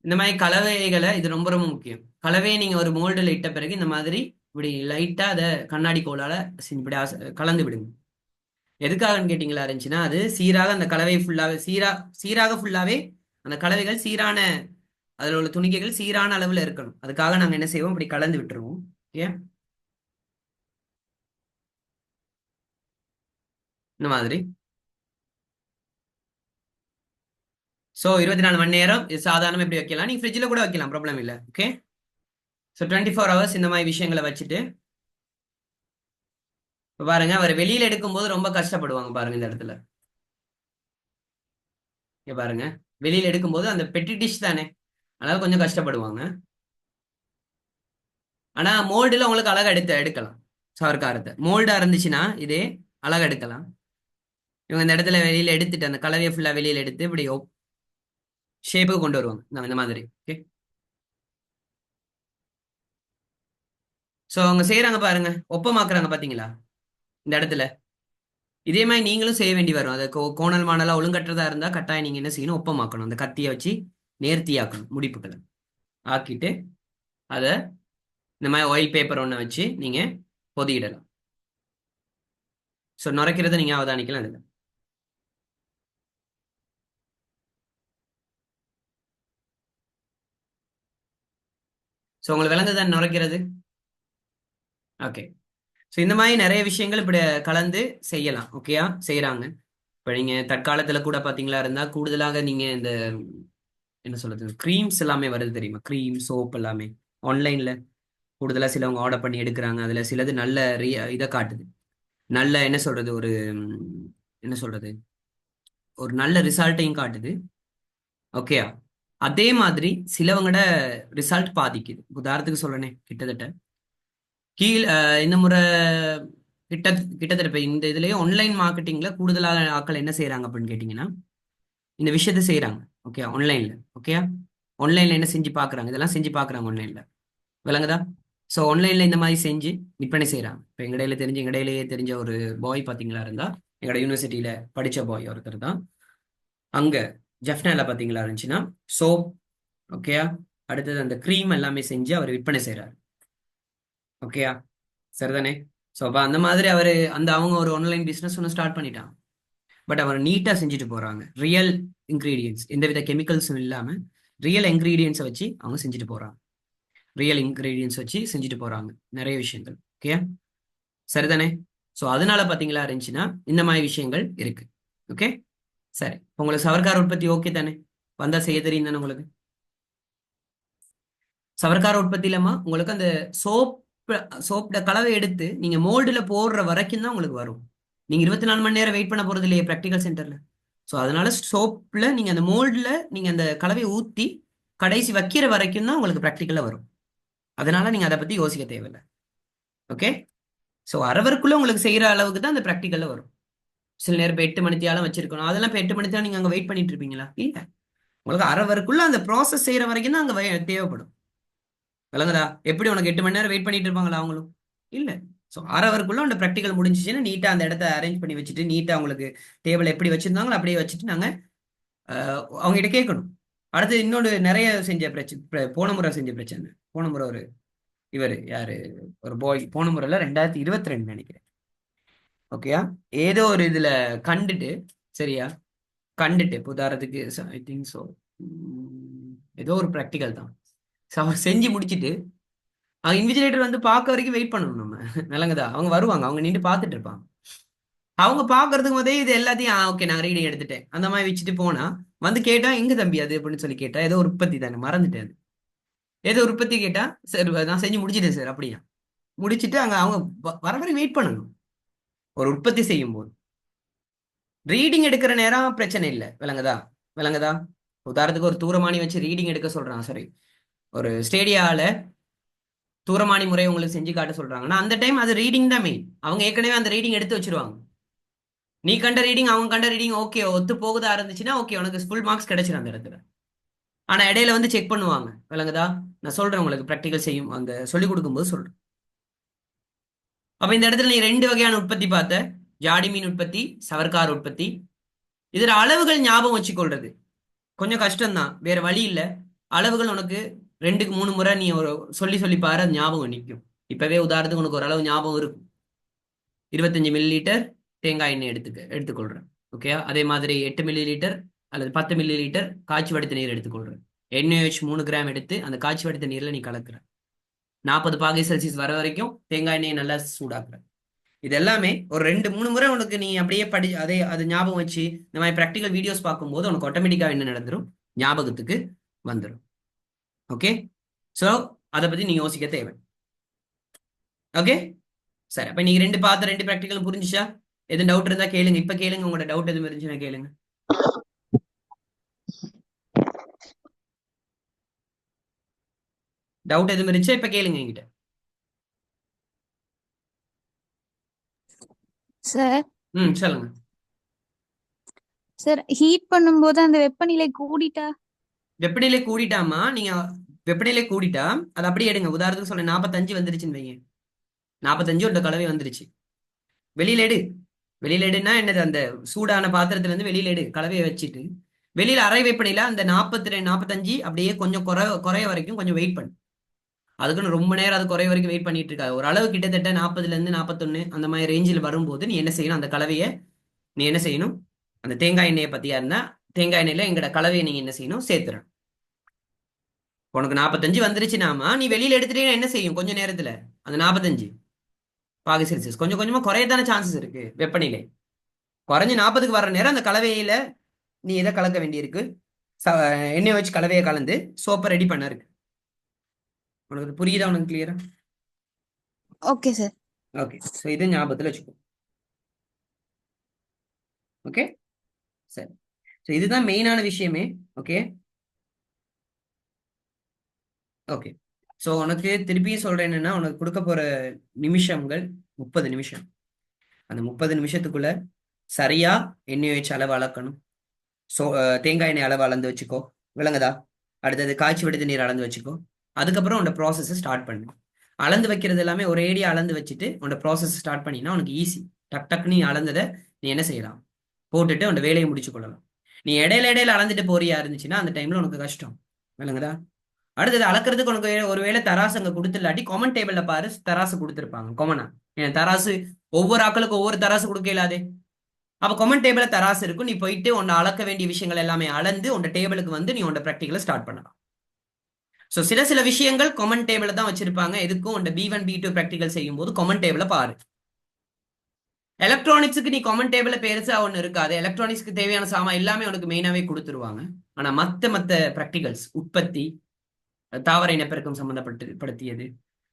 இந்த மாதிரி கலவைகளை இது ரொம்ப ரொம்ப முக்கியம். கலவையை நீங்க ஒரு மோல்டுல இட்ட பிறகு இந்த மாதிரி இப்படி லைட்டா அதை கண்ணாடி கோலால இப்படி கலந்து விடுங்க. எதுக்காகன்னு கேட்டீங்களா இருந்துச்சுன்னா அது சீராக அந்த கலவை ஃபுல்லாவே சீராக ஃபுல்லாவே அந்த கலவைகள் சீரான அதுல உள்ள துணிக்கைகள் சீரான அளவுல இருக்கணும். அதுக்காக நாங்க என்ன செய்வோம், இப்படி கலந்து விட்டுருவோம். ஓகே, இந்த மாதிரி. ஸோ 24 மணி நேரம் இது சாதாரணமாக எப்படி வைக்கலாம், நீங்க ஃப்ரிட்ஜில் கூட வைக்கலாம், ப்ராப்ளம் இல்லை. ஓகே, ஸோ 24 ஹவர்ஸ் இந்த மாதிரி விஷயங்களை வச்சுட்டு இப்போ பாருங்க அவர் வெளியில எடுக்கும்போது ரொம்ப கஷ்டப்படுவாங்க பாருங்க இந்த இடத்துல. இங்க பாருங்க வெளியில எடுக்கும்போது அந்த பெட்டி டிஷ் தானே, அதனால கொஞ்சம் கஷ்டப்படுவாங்க. ஆனா மோல்டுல உங்களுக்கு அழகா எடுக்கலாம். சவர்க்காரத்தை மோல்டா இருந்துச்சுன்னா இதே அழகா எடுக்கலாம். இவங்க இந்த இடத்துல வெளியில எடுத்துட்டு அந்த கலவையை ஃபுல்லா வெளியில எடுத்து இப்படி ஷேப்புக்கு கொண்டு வருவாங்க இந்த மாதிரி. ஓகே, ஸோ அவங்க செய்யறாங்க பாருங்க, ஒப்பமாக்குறாங்க பாத்தீங்களா இந்த இடத்துல. இதே மாதிரி நீங்களும் செய்ய வேண்டி வரும். அதை கோணல் மாணலா ஒழுங்கற்றதா இருந்தா கட்டாயம் நீங்க என்ன செய்யணும், ஒப்பமாக்கணும். அந்த கத்தியை வச்சு நேர்த்தியாக்கணும் முடிப்புகளை ஆக்கிட்டு அதை இந்த மாதிரி ஆயில் பேப்பர் ஒன்று வச்சு நீங்க பொதியிடலாம். ஸோ நுரைக்கிறத நீங்க அவதானிக்கலாம் அதில். ஸோ உங்களுக்கு விளங்குதான் நுரைக்கிறது. ஓகே, ஸோ இந்த மாதிரி நிறைய விஷயங்கள் இப்படி கலந்து செய்யலாம். ஓகேயா, செய்யறாங்க. இப்போ நீங்க தற்காலத்துல கூட பாத்தீங்களா இருந்தா கூடுதலாக நீங்க இந்த என்ன சொல்றது க்ரீம்ஸ் எல்லாமே வருது தெரியுமா, க்ரீம் சோப் எல்லாமே ஆன்லைன்ல கூடுதலா சிலவங்க ஆர்டர் பண்ணி எடுக்கிறாங்க. அதுல சிலது நல்ல இதை காட்டுது, நல்ல என்ன சொல்றது ஒரு என்ன சொல்றது ஒரு நல்ல ரிசல்ட்டையும் காட்டுது. ஓகேயா, அதே மாதிரி சிலவங்களோட ரிசல்ட் பாதிக்குது. உதாரணத்துக்கு சொல்லணே கிட்டத்தட்ட இந்த முறை கிட்டத்தட்ட இப்போ இந்த இதுலயே ஆன்லைன் மார்க்கெட்டிங்ல கூடுதலாக ஆட்கள் என்ன செய்யறாங்க அப்படின்னு கேட்டீங்கன்னா இந்த விஷயத்த செய்யறாங்க. ஓகே, ஆன்லைன்ல. ஓகேயா, ஆன்லைன்ல என்ன செஞ்சு பாக்குறாங்க, இதெல்லாம் செஞ்சு பாக்குறாங்க ஆன்லைன்ல. விளங்குதா? ஸோ ஆன்லைன்ல இந்த மாதிரி செஞ்சு விற்பனை செய்யறாங்க. இப்போ எங்கடையிலேயே தெரிஞ்ச ஒரு பாய் பாத்தீங்களா இருந்தா எங்களோட யூனிவர்சிட்டியில படிச்ச பாய் ஒருத்தர் தான். அங்க ஜெஃப்னால பாத்தீங்களா இருந்துச்சுன்னா சோப், ஓகேயா, அடுத்தது அந்த க்ரீம் எல்லாமே செஞ்சு அவர் விற்பனை செய்யறாரு. ஓகேயா, சரிதானே? ஸோ அப்போ அந்த மாதிரி அவரு அவங்க ஒரு ஆன்லைன் பிஸ்னஸ் ஒன்று ஸ்டார்ட் பண்ணிட்டாங்க. பட் அவர் நீட்டா செஞ்சுட்டு போறாங்க. ரியல் இன்கிரீடியன்ஸ், எந்தவித கெமிக்கல்ஸும் இல்லாம ரியல் இன்கிரீடியன்ஸை வச்சு அவங்க செஞ்சுட்டு போறாங்க. ரியல் இன்கிரீடியன்ஸ் வச்சு செஞ்சுட்டு போறாங்க நிறைய விஷயங்கள். ஓகே, சரிதானே? ஸோ அதனால பாத்தீங்களா இருந்துச்சுன்னா இந்த மாதிரி விஷயங்கள் இருக்கு. ஓகே, சரி. உங்களுக்கு சவர்க்கார உற்பத்தி ஓகே தானே? வந்தா செய்ய தெரியும் தானே உங்களுக்கு? சவர்க்கார உற்பத்தி இல்லாம உங்களுக்கு அந்த சோப் கலவை எடுத்து நீங்க மோல்டுல போடுற வரைக்கும் தான் உங்களுக்கு வரும். நீங்க 24 மணி நேரம் வெயிட் பண்ண போறது இல்லையே ப்ராக்டிக்கல் சென்டர்ல. ஸோ அதனால சோப்ல நீங்க அந்த மோல்டுல நீங்க அந்த கலவையை ஊத்தி கடைசி வைக்கிற வரைக்கும் தான் உங்களுக்கு ப்ராக்டிக்கலா வரும். அதனால நீங்க அதை பத்தி யோசிக்க தேவையில்லை. ஓகே, ஸோ அரவருக்குள்ள உங்களுக்கு செய்யற அளவுக்கு தான் அந்த ப்ராக்டிக்கல்ல வரும். சில நேரம் இப்போ 8 மணித்தியாலும் வச்சிருக்கணும், அதெல்லாம் இப்போ 8 மணித்தியாலும் நீங்க அங்க வெயிட் பண்ணிட்டு இருப்பீங்களா? இல்ல, உங்களுக்கு அரவருக்குள்ள அந்த ப்ராசஸ் செய்யற வரைக்கும் தான் அங்க தேவைப்படும். விளங்குதா? எப்படி உனக்கு 8 மணி நேரம் வெயிட் பண்ணிட்டு இருப்பாங்களா அவங்களும்? இல்ல. ஸோ அரவருக்குள்ள அந்த ப்ராக்டிக்கல் முடிஞ்சிச்சுன்னா நீட்டா அந்த இடத்த அரேஞ்ச் பண்ணி வச்சுட்டு நீட்டா உங்களுக்கு டேபிள் எப்படி வச்சிருந்தாங்களோ அப்படியே வச்சுட்டு நாங்க அவங்க கிட்ட கேட்கணும். அடுத்து இன்னொரு நிறைய செஞ்ச பிரச்சனை, போன முறை செஞ்ச பிரச்சனை. போன முறை ஒரு யாரு ஒரு பாய், போன முறையில் 2022 நினைக்கிறேன், ஓகேயா? ஏதோ ஒரு இதுல கண்டுட்டு, சரியா, கண்டுட்டு இப்ப உதாரணத்துக்கு ஐ திங்க் ஸோ ஏதோ ஒரு ப்ராக்டிக்கல் தான். செஞ்சு முடிச்சிட்டு அவங்க இன்விஜிலேட்டர் வந்து பார்க்க வரைக்கும் வெயிட் பண்ணணும் நம்ம. விளங்குதா? அவங்க வருவாங்க, அவங்க நின்று பார்த்துட்டு இருப்பாங்க. அவங்க பார்க்கறதுக்கு போதே இது எல்லாத்தையும் ஓகே நான் ரீடிங் எடுத்துட்டேன் அந்த மாதிரி வச்சுட்டு போனா வந்து கேட்டா எங்க தம்பி அது அப்படின்னு சொல்லி கேட்டா ஏதோ ஒரு உற்பத்தி தானே மறந்துட்டேன் அது. ஏதோ ஒரு உற்பத்தி கேட்டா சார் நான் செஞ்சு முடிச்சிட்டேன் சார் அப்படியா. முடிச்சிட்டு அங்க அவங்க வர வரை வெயிட் பண்ணணும். ஒரு உற்பத்தி செய்யும் போது ரீடிங் எடுக்கிற நேரம் பிரச்சனை இல்லை. விளங்குதா? விளங்குதா? உதாரணத்துக்கு ஒரு தூரமானி வச்சு ரீடிங் எடுக்க சொல்றான், சரி, ஒரு ஸ்டேடியால தூரமானி முறை உங்களுக்கு செஞ்சு காட்ட சொல்றாங்கன்னா அந்த டைம் அது ரீடிங் தான் மெயின். அவங்க ஏற்கனவே அந்த ரீடிங் எடுத்து வச்சிருவாங்க. நீ கண்ட ரீடிங் அவங்க கண்ட ரீடிங் ஓகே ஒத்து போகுதா இருந்துச்சுன்னா ஓகே உனக்கு ஃபுல் மார்க்ஸ் கிடைச்சிடும் அந்த இடத்துல. ஆனா இடையில வந்து செக் பண்ணுவாங்க. விளங்குதா? நான் சொல்றேன் உங்களுக்கு ப்ராக்டிகல் செய்யும் அந்த சொல்லிக் கொடுக்கும்போது சொல்றேன். அப்ப இந்த இடத்துல நீ ரெண்டு வகையான உற்பத்தி பார்த்த, ஜாடி மீன் உற்பத்தி, சவர்க்கார் உற்பத்தி. இதுல அளவுகள் ஞாபகம் வச்சுக்கொள்றது கொஞ்சம் கஷ்டம்தான், வேற வழி இல்லை. அளவுகள் உனக்கு 2-3 முறை நீ ஒரு சொல்லி சொல்லி பாரு, அது ஞாபகம் நிற்கும். இப்பவே உதாரணத்துக்கு உனக்கு ஒரு அளவு ஞாபகம் இருக்கும். 25 மில்லி தேங்காய் எண்ணெய் எடுத்துக்கொள்றேன். ஓகே, அதே மாதிரி 8 மில்லி அல்லது 10 மில்லி காய்ச்சி வடித்த நீர் எடுத்துக்கொள்றேன். NaOH 3 கிராம் எடுத்து அந்த காய்ச்சி வடித்த நீர்ல நீ கலக்குற. 40 பாகை செல்சியஸ் வர வரைக்கும் தேங்காய் எண்ணெயை நல்லா சூடாக்குற. இது எல்லாமே ஒரு 2-3 முறை உனக்கு நீ அப்படியே அது ஞாபகம் வச்சு இந்த மாதிரி ப்ராக்டிகல் வீடியோஸ் பார்க்கும்போது உனக்கு ஆட்டோமேட்டிக்கா என்ன நடந்துரும், ஞாபகத்துக்கு வந்துடும். ஓகே, ஸோ அதை பத்தி நீங்க யோசிக்க தேவை. ஓகே, சரி. அப்ப நீங்க ரெண்டு ப்ராக்டிகல் புரிஞ்சுச்சா? எதுவும் டவுட் இருந்தா கேளுங்க. இப்ப கேளுங்க, உங்களோட டவுட் எதுவும் இருந்துச்சுன்னா கேளுங்க. டவுட் எதுவும் இருந்துச்சா இப்ப கேளுங்க என்கிட்ட. சார் சொல்லுங்க. சார் ஹீட் பண்ணும்போது அந்த வெப்பநிலை கூடிட்டா? வெப்பநிலை கூடிட்டாமா, நீங்க வெப்பநிலை கூடிட்டா அது அப்படியே எடுங்க. உதாரணத்துக்கு சொல்ல 45 வந்துருச்சுன்னு வைங்க. 45 ஒரு கலவை வந்துருச்சு. வெளியில எடு. வெளியில எடுன்னா என்னது, அந்த சூடான பாத்திரத்துல இருந்து வெளியில எடு கலவையை வச்சுட்டு வெளியில அறை வெப்பநிலை அந்த 45 அப்படியே கொஞ்சம் குறைய வரைக்கும் கொஞ்சம் வெயிட் பண்ணு. அதுக்குன்னு ரொம்ப நேரம் அது குறைய வரைக்கும் வெயிட் பண்ணிட்டு இருக்காது. ஒரு அளவு கிட்டத்தட்ட 40ல இருந்து 41 அந்த மாதிரி ரேஞ்சில் வரும்போது நீ என்ன செய்யணும், அந்த கலவையை நீ என்ன செய்யணும், அந்த தேங்காய் எண்ணெயை பத்தியா இருந்தா தேங்காய் எண்ணெயில எங்கட கலவையை நீங்க என்ன செய்யணும், சேர்த்துறணும். உனக்கு 45 வந்துருச்சுனாமா நீ வெளியில எடுத்துட்டீங்கன்னா என்ன செய்யும், கொஞ்ச நேரத்துல அந்த 45 பாகை செல்சியஸ் கொஞ்சம் கொஞ்சமா குறையதான சான்சஸ் இருக்கு. வெப்பநிலை குறைஞ்சு 40க்கு வர்ற நேரம் அந்த கலவையில நீ எதை கலக்க வேண்டியிருக்கு, எண்ணெய் வச்சு கலவையை கலந்து சோப்பை ரெடி பண்ண இருக்கு. உனக்கு புரியுதா? உனக்கு கிளியரா? Okay sir. ஓகே, ஸோ இதை ஞாபகத்தில் வச்சுக்கோ. ஓகே, சரி. ஸோ இதுதான் மெயினான விஷயமே. ஓகே ஓகே ஸோ உனக்கு திருப்பியும் சொல்றேன் என்னன்னா, உனக்கு கொடுக்க போற நிமிஷங்கள் 30 நிமிஷம். அந்த 30 நிமிஷத்துக்குள்ள சரியா எண்ணெய் வச்சு அளவு அளக்கணும். தேங்காய் எண்ணெய் அளவு அளந்து வச்சுக்கோ. விளங்குதா? அடுத்தது காய்ச்சி வடித்த நீர் அளந்து வச்சுக்கோ. அதுக்கப்புறம் உன்னோட ப்ராசஸ் ஸ்டார்ட் பண்ணு. அளந்து வைக்கிறது எல்லாமே ஒரே ஏடியா அளந்து வச்சுட்டு உன்னோட ப்ராசஸ் ஸ்டார்ட் பண்ணினா உனக்கு ஈஸி. டக்கு நீ அளந்ததை நீ என்ன செய்யலாம், போட்டுட்டு உன்னோட வேலையை முடிச்சு கொள்ளலாம். நீ இடையில அளந்துட்டு போறியா இருந்துச்சுன்னா அந்த டைம்ல உனக்கு கஷ்டம். விளங்குதா? அடுத்தது அளக்கிறதுக்கு உனக்கு ஒருவேளை தராசு அங்க கொடுத்துலாட்டி காமன் டேபிள்ல பாரு, தராசு கொடுத்துருப்பாங்க காமனா. ஏன்னா தராசு ஒவ்வொரு ஆக்களுக்கும் ஒவ்வொரு தராசு கொடுக்க இயலாதே. அப்ப காமன் டேபிள்ல தராசு இருக்கும். நீ போயிட்டு உன்னை அளக்க வேண்டிய விஷயங்கள் எல்லாமே அளந்து உன்னோட டேபிளுக்கு வந்து நீ உன்னோட ப்ராக்டிகலை ஸ்டார்ட் பண்ணலாம். ஸோ சில விஷயங்கள் காமன் டேபிள தான் வச்சிருப்பாங்க. எதுக்கும் உன்னோட B1 B2 ப்ராக்டிகல் செய்யும் போது காமன் டேபிள பாரு. எலக்ட்ரானிக்ஸுக்கு நீ காமன் டேபிள பெருசா ஒன்று இருக்காது. எலக்ட்ரானிக்ஸ்க்கு தேவையான சாமான் எல்லாமே உனக்கு மெயினாவே கொடுத்துருவாங்க. ஆனா மத்த ப்ராக்டிகல்ஸ், உற்பத்தி, தாவர இனப்பெருக்கம் சம்பந்தப்படுத்தியது,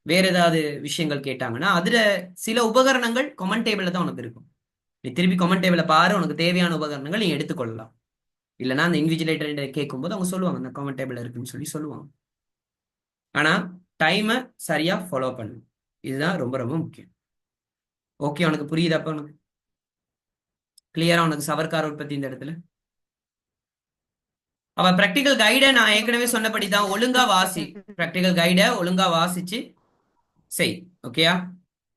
வேற ஏதாவது விஷயங்கள் கேட்டாங்கன்னா அதுல சில உபகரணங்கள் காமன் டேபிள்ல தான் உனக்கு இருக்கும். நீ திருப்பி காமன் டேபிள பாரு, உனக்கு தேவையான உபகரணங்கள் நீ எடுத்துக்கொள்ளலாம். இல்லைன்னா அந்த இன்விஜிலேட்டர் கேட்கும்போது அவங்க சொல்லுவாங்க இந்த காமன் டேபிள் இருக்குன்னு சொல்லி சொல்லுவாங்க. ஆனா டைமை சரியா ஃபாலோ பண்ணு, இதுதான் ரொம்ப ரொம்ப முக்கியம். ஓகே, உனக்கு புரியுதாப்ப? உனக்கு கிளியரா? உனக்கு சவர்க்கார் உற்பத்தி இந்த இடத்துல அவ பிராக்டிகல் கைடை நான் ஏற்கனவே சொன்னபடி தான் ஒழுங்கா வாசி. பிராக்டிகல் கைடை ஒழுங்கா வாசிச்சு செய். ஓகேயா?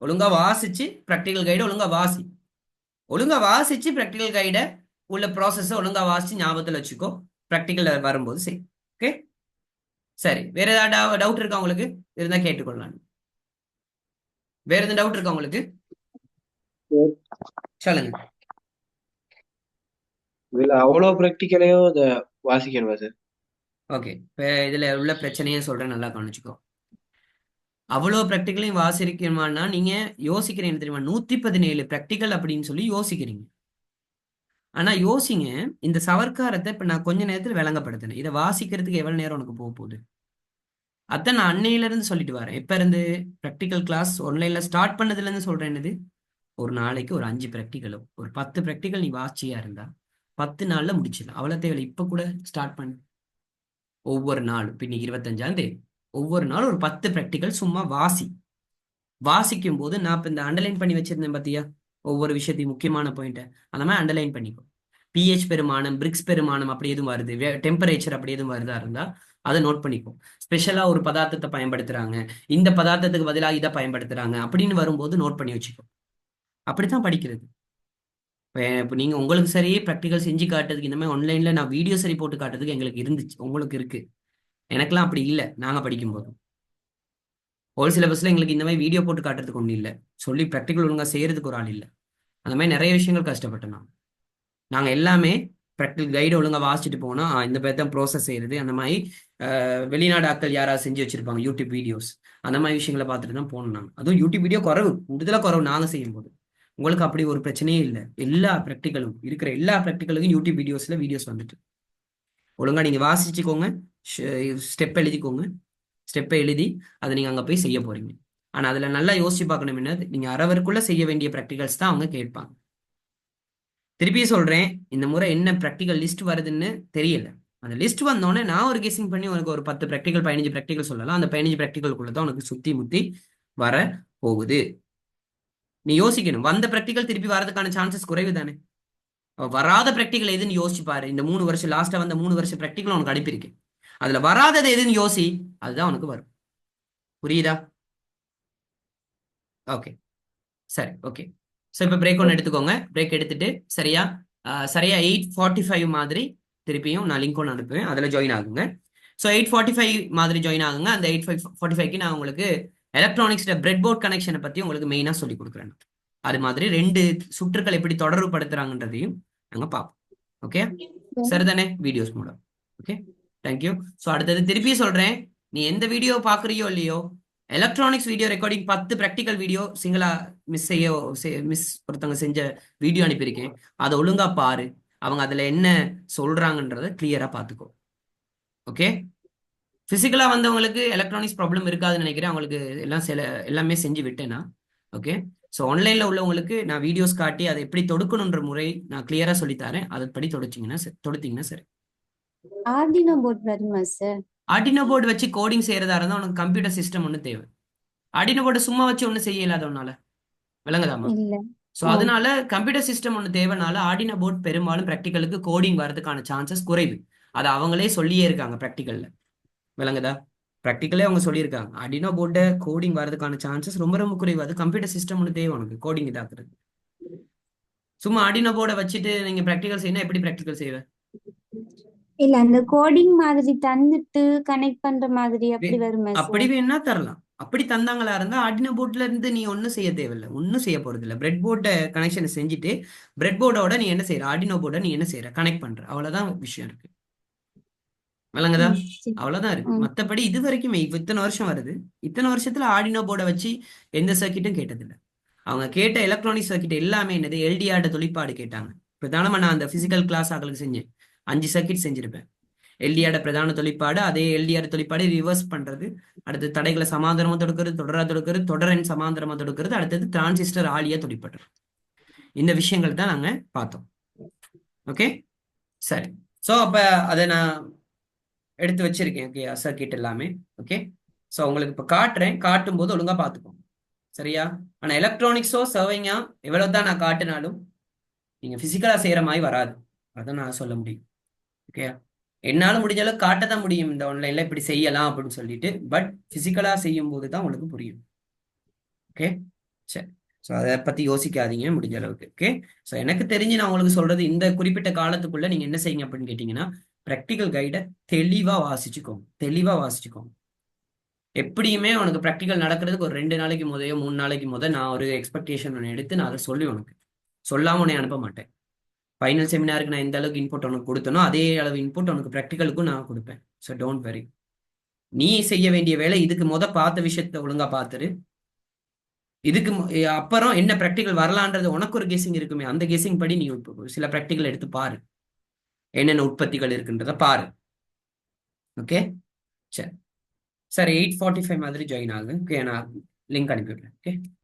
ஒழுங்கா வாசிச்சு பிராக்டிகல் கைடை ஒழுங்கா வாசி. ஒழுங்கா வாசிச்சு பிராக்டிகல் கைடை உள்ள ப்ராசஸ் ஒழுங்கா வாசிச்சு ஞாபகத்தில் வச்சுக்கோ. பிராக்டிகல் வரும்போது செய். ஓகே, சரி. வேற ஏதாவது டவுட் இருக்கா உங்களுக்கு? இருந்தா கேட்டுக்கொள்ளலாம். வேற எதுவும் டவுட் இருக்கா உங்களுக்கு? சார், சொல்லுங்க. இதுல அவ்வளோ ப்ராக்டிக்கலையும் இதை வாசிக்கணுமா சார்? ஓகே, இப்போ இதுல உள்ள பிரச்சனையே சொல்றேன், நல்லா கவனிச்சுக்கோ. அவ்வளோ ப்ராக்டிக்கலையும் வாசிக்கணுமானா நீங்க யோசிக்கிறீங்க தெரியுமா, 117 ப்ராக்டிக்கல் அப்படின்னு சொல்லி யோசிக்கிறீங்க. ஆனா யோசிங்க, இந்த சவர்க்காரத்தை இப்ப நான் கொஞ்ச நேரத்துல விளங்கப்படுத்தினேன். இதை வாசிக்கிறதுக்கு எவ்வளவு நேரம் உனக்கு போக போகுது? அதான் நான் அன்னையில இருந்து சொல்லிட்டு வரேன். எப்ப இருந்து? ப்ராக்டிக்கல் கிளாஸ் ஆன்லைன்ல ஸ்டார்ட் பண்ணதுல இருந்து சொல்றேன். என்னது, ஒரு நாளைக்கு ஒரு 5 ப்ராக்டிக்கலும் ஒரு 10 ப்ராக்டிக்கல் நீ வாசிச்சியா இருந்தா 10 நாள்ல முடிச்சிடலாம். அவ்வளவு தேவையில்லை. இப்ப கூட ஸ்டார்ட் பண்ணு. ஒவ்வொரு நாளும் இப்ப இன்னைக்கு 25ஆம் தேதி, ஒவ்வொரு நாளும் ஒரு 10 ப்ராக்டிக்கல் சும்மா வாசிக்கும் போது நான் இப்ப இந்த அண்டர்லைன் பண்ணி வச்சிருந்தேன் பாத்தியா, ஒவ்வொரு விஷயத்தையும் முக்கியமான பாயிண்ட் அந்த மாதிரி அண்டர்லைன் பண்ணிக்கோ. பிஹெச் பெருமானம், பிரிக்ஸ் பெருமானம் அப்படி எதுவும் வருது, டெம்பரேச்சர் அப்படி எதுவும் வருதா இருந்தா அதை நோட் பண்ணிப்போம். ஸ்பெஷலா ஒரு பதார்த்தத்தை பயன்படுத்துறாங்க, இந்த பதார்த்தத்துக்கு பதிலாக இதை பயன்படுத்துறாங்க அப்படின்னு வரும்போது நோட் பண்ணி வச்சுக்கோ. அப்படித்தான் படிக்கிறது. இப்போ நீங்க உங்களுக்கு சரி ப்ராக்டிகல் செஞ்சு காட்டுறதுக்கு இந்த மாதிரி ஆன்லைன்ல நான் வீடியோ சரி போட்டு காட்டுறதுக்கு எங்களுக்கு இருந்துச்சு, உங்களுக்கு இருக்கு. எனக்கெல்லாம் அப்படி இல்லை. நாங்க படிக்கும்போது ஹோல் சிலபஸ்ல எங்களுக்கு இந்த மாதிரி வீடியோ போட்டு காட்டுறதுக்கு ஒன்றும் இல்லை. சொல்லி ப்ராக்டிகல் ஒழுங்கா செய்யறதுக்கு ஒரு ஆள் இல்லை. அந்த மாதிரி நிறைய விஷயங்கள் கஷ்டப்பட்டோம். நாங்கள் எல்லாமே ப்ராக்டிகல் கைடு ஒழுங்கா வாசிச்சுட்டு போனோம். இந்த பேர் தான் ப்ரோசஸ் செய்யறது. அந்த மாதிரி வெளிநாடு ஆட்கள் யாராவது செஞ்சு வச்சிருப்பாங்க யூடியூப் வீடியோஸ், அந்த மாதிரி விஷயங்களை பார்த்துட்டு தான் போனோம் நாங்கள். அதுவும் யூடியூப் வீடியோ குறவு, கூடுதலாக குறவு நாங்கள் செய்யும் போது. உங்களுக்கு அப்படி ஒரு பிரச்சனையே இல்லை. எல்லா ப்ராக்டிக்கலும் இருக்கிற எல்லா ப்ராக்டிக்கலுக்கும் யூடியூப் வீடியோஸ் வந்துட்டு ஒழுங்கா நீங்க வாசிச்சுக்கோங்க, ஸ்டெப் எழுதிக்கோங்க. ஸ்டெப்பை எழுதி அதை நீங்க அங்க போய் செய்ய போறீங்க. ஆனா அதுல நல்லா யோசிச்சு பார்க்கணும், என்ன நீங்க அரவருக்குள்ள செய்ய வேண்டிய ப்ராக்டிகல்ஸ் தான் அவங்க கேட்பாங்க. திருப்பி சொல்றேன், இந்த முறை என்ன ப்ராக்டிகல் லிஸ்ட் வருதுன்னு தெரியல. அந்த லிஸ்ட் வந்தோடனே நான் ஒரு கெஸிங் பண்ணி உனக்கு ஒரு 10 ப்ராக்டிகல் 15 ப்ராக்டிகல் சொல்லலாம். அந்த 15 ப்ராக்டிகலுக்குள்ள தான் உனக்கு சுத்தி முத்தி வர போகுது. நீ யோசிக்கணும், வந்த ப்ராக்டிகல் திருப்பி வரதுக்கான சான்சஸ் குறைவு தானே. வராத ப்ராக்டிகல் எதுன்னு யோசிச்சு பாரு. இந்த 3 வருஷம் லாஸ்டா வந்த 3 வருஷம் ப்ராக்டிகல் உனக்கு அனுப்பியிருக்கேன். அதுல வராதது எதுன்னு யோசி, அதுதான் உனக்கு வரும். புரியுதா? ஓகே, சரி, ஓகே. ஸோ இப்போ பிரேக் ஒன்று எடுத்துக்கோங்க. பிரேக் எடுத்துட்டு சரியா 8:45 மாதிரி திருப்பியும் நான் லிங்க் ஒன்று அனுப்புவேன், அதில் ஜாயின் ஆகுங்க. ஸோ 8:45 மாதிரி ஜாயின் ஆகுங்க. அந்த 8:45க்கு நான் உங்களுக்கு எலக்ட்ரானிக்ஸோட பிரெட் போர்ட் கனெக்ஷனை பற்றி உங்களுக்கு மெயினாக சொல்லி கொடுக்குறேன். அது மாதிரி 2 சுற்றுக்கள் எப்படி தொடர்பு படுத்துறாங்கன்றதையும் நாங்கள் பார்ப்போம். ஓகே, சரிதானே? வீடியோஸ் மூலம். Okay, thank you. ஸோ அடுத்தது திருப்பி சொல்கிறேன், நீ எந்த வீடியோ பார்க்குறியோ இல்லையோ, electronics video recording 10 practical video சிங்கிளா மிஸ் ஒருத்தவங்க செஞ்ச வீடியோ அனுப்பியிருக்கேன். அதை ஒழுங்கா பாரு. அவங்க அதுல என்ன சொல்றாங்கன்றத கிளியரா பார்த்துக்கோ. ஓகே, பிசிக்கலா வந்தவங்களுக்கு எலக்ட்ரானிக்ஸ் ப்ராப்ளம் இருக்காதுன்னு நினைக்கிறேன். அவங்களுக்கு எல்லாமே செஞ்சு விட்டேன்னா. ஓகே, ஸோ ஆன்லைன்ல உள்ளவங்களுக்கு நான் வீடியோஸ் காட்டி அதை எப்படி தொடுக்கணுன்ற முறை நான் கிளியரா சொல்லித்தரேன். அதுபடி தொடுத்தீங்கன்னா சரி. ஆர்டினோ போர்ட் வருமா சார்? ஆர்டினோ போர்டு வச்சு கோடிங் செய்யறதா இருந்தால் உனக்கு கம்ப்யூட்டர் சிஸ்டம் ஒன்று தேவை. ஆர்டினோ போர்டு சும்மா வச்சு ஒன்றும் செய்ய இல்லாதவனால, விளங்குதாமா? இல்ல. ஸோ அதனால கம்ப்யூட்டர் சிஸ்டம் ஒன்று தேவைனால ஆர்டினோ போர்ட் பெரும்பாலும் ப்ராக்டிக்கலுக்கு கோடிங் வரதுக்கான சான்சஸ் குறைவு. அதை அவங்களே சொல்லியே இருக்காங்க ப்ராக்டிக்கல்ல, விளங்குதா? ப்ராக்டிக்கலே அவங்க சொல்லியிருக்காங்க, ஆர்டினோ போர்ட்டை கோடிங் வரதுக்கான சான்சஸ் ரொம்ப ரொம்ப குறைவு. அது கம்ப்யூட்டர் சிஸ்டம் ஒன்று தேவை உனக்கு கோடிங் இதாக்குறது. சும்மா ஆர்டினோ போர்டை வச்சுட்டு நீங்க ப்ராக்டிக்கல் செய்யணும், எப்படி ப்ராக்டிக்கல் செய்வ? இல்ல, அந்த கோடிங் மாதிரி தந்துட்டு கனெக்ட் பண்ற மாதிரி அப்படி வருமா அப்படி சார்? வேணா தரலாம். அப்படி தந்தாங்களா இருந்தா ஆர்டினோ போர்ட்ல இருந்து நீ ஒன்றும் செய்ய தேவையில்லை, ஒன்றும் செய்ய போறது இல்லை. பிரெட் போர்ட்டை கனெக்ஷன் செஞ்சுட்டு பிரெட் போர்டோட நீ என்ன செய்யற, ஆர்டினோ போர்டை நீ என்ன செய்யற, கனெக்ட் பண்ற, அவ்வளவுதான் விஷயம் இருக்கு. விளங்குதா? சரி. அவ்வளவுதான் இருக்கு. மத்தபடி இது வரைக்குமே இப்ப இத்தனை வருஷம் வருது, இத்தனை வருஷத்துல ஆர்டினோ போர்டை வச்சு எந்த சர்க்கிட்டும் கேட்டதில்லை. அவங்க கேட்ட எலக்ட்ரானிக் சர்க்கிட் எல்லாமே என்னது, எல்டிஆர்ட தொழிற்பாடு கேட்டாங்க. பிரதானமா நான் அந்த பிசிக்கல் கிளாஸ் ஆகளுக்கு செஞ்சேன், 5 சர்க்கிட் செஞ்சிருப்பேன். எல்டிஆர்ட பிரதான தொழிற்பாடு, அதே எல்டிஆர் தொழிற்பாடு ரிவர்ஸ் பண்றது, அடுத்து தடைகளை சமாந்தரமா தொடுக்கிறது, தொடரா தொடுக்கிறது, தொடரன் சமாந்தரமா தொடுக்கிறது, அடுத்தது டிரான்சிஸ்டர் ஆலியா தொழிற்படுறது. இந்த விஷயங்கள் தான் நாங்க பார்த்தோம். ஓகே, சரி. ஸோ அப்ப அதை நான் எடுத்து வச்சிருக்கேன். ஓகே, சர்க்கிட் எல்லாமே. ஓகே, ஸோ உங்களுக்கு இப்போ காட்டுறேன், காட்டும் போது ஒழுங்கா பார்த்துக்கோங்க, சரியா? ஆனா எலக்ட்ரானிக்ஸோ சர்வைங்கா எவ்வளவுதான் நான் காட்டினாலும் நீங்க பிசிக்கலா செய்யற மாதிரி வராது, அதான் நான் சொல்ல முடியும். ஓகே, என்னால முடிஞ்ச அளவுக்கு காட்டதான் முடியும் இந்த ஆன்லைன்ல இப்படி செய்யலாம் அப்படின்னு சொல்லிட்டு, பட் பிசிக்கலா செய்யும் போது தான் உங்களுக்கு புரியும். ஓகே, சரி. ஸோ அதை பத்தி யோசிக்காதீங்க முடிஞ்ச அளவுக்கு. ஓகே, ஸோ எனக்கு தெரிஞ்சு நான் உங்களுக்கு சொல்றது, இந்த குறிப்பிட்ட காலத்துக்குள்ள நீங்க என்ன செய்யுங்க அப்படின்னு கேட்டீங்கன்னா, ப்ராக்டிக்கல் கைடை தெளிவா வாசிச்சுக்கோங்க. எப்படியுமே உனக்கு ப்ராக்டிக்கல் நடக்கிறதுக்கு ஒரு 2 நாளைக்கு முதயோ 3 நாளைக்கு நான் ஒரு எக்ஸ்பெக்டேஷன் ஒன்று எடுத்து நான் அதை சொல்லி உனக்கு சொல்லாம உன்னை அனுப்ப மாட்டேன். ஃபைனல் செமினாருக்கு நான் எந்த அளவுக்கு இன்புட் உனக்கு கொடுத்தனோ அதே அளவு இன்புட் உனக்கு ப்ராக்டிக்கலுக்கும் நான் கொடுப்பேன். So don't worry. நீ செய்ய வேண்டிய வேலை இதுக்கு பார்த்த விஷயத்த ஒழுங்கா பார்த்துரு. இதுக்கு அப்புறம் என்ன ப்ராக்டிக்கல் வரலான்றது உனக்கு ஒரு கெஸிங் இருக்குமே, அந்த கெஸிங் படி நீ சில ப்ராக்டிக்கல் எடுத்து பாரு, என்னென்ன உற்பத்திகள் இருக்குன்றத பாரு. ஓகே சரி சார், 8:45 மாதிரி ஜாயின் ஆகுது. ஓகே, நான் லிங்க் அனுப்பிவிடுறேன். ஓகே.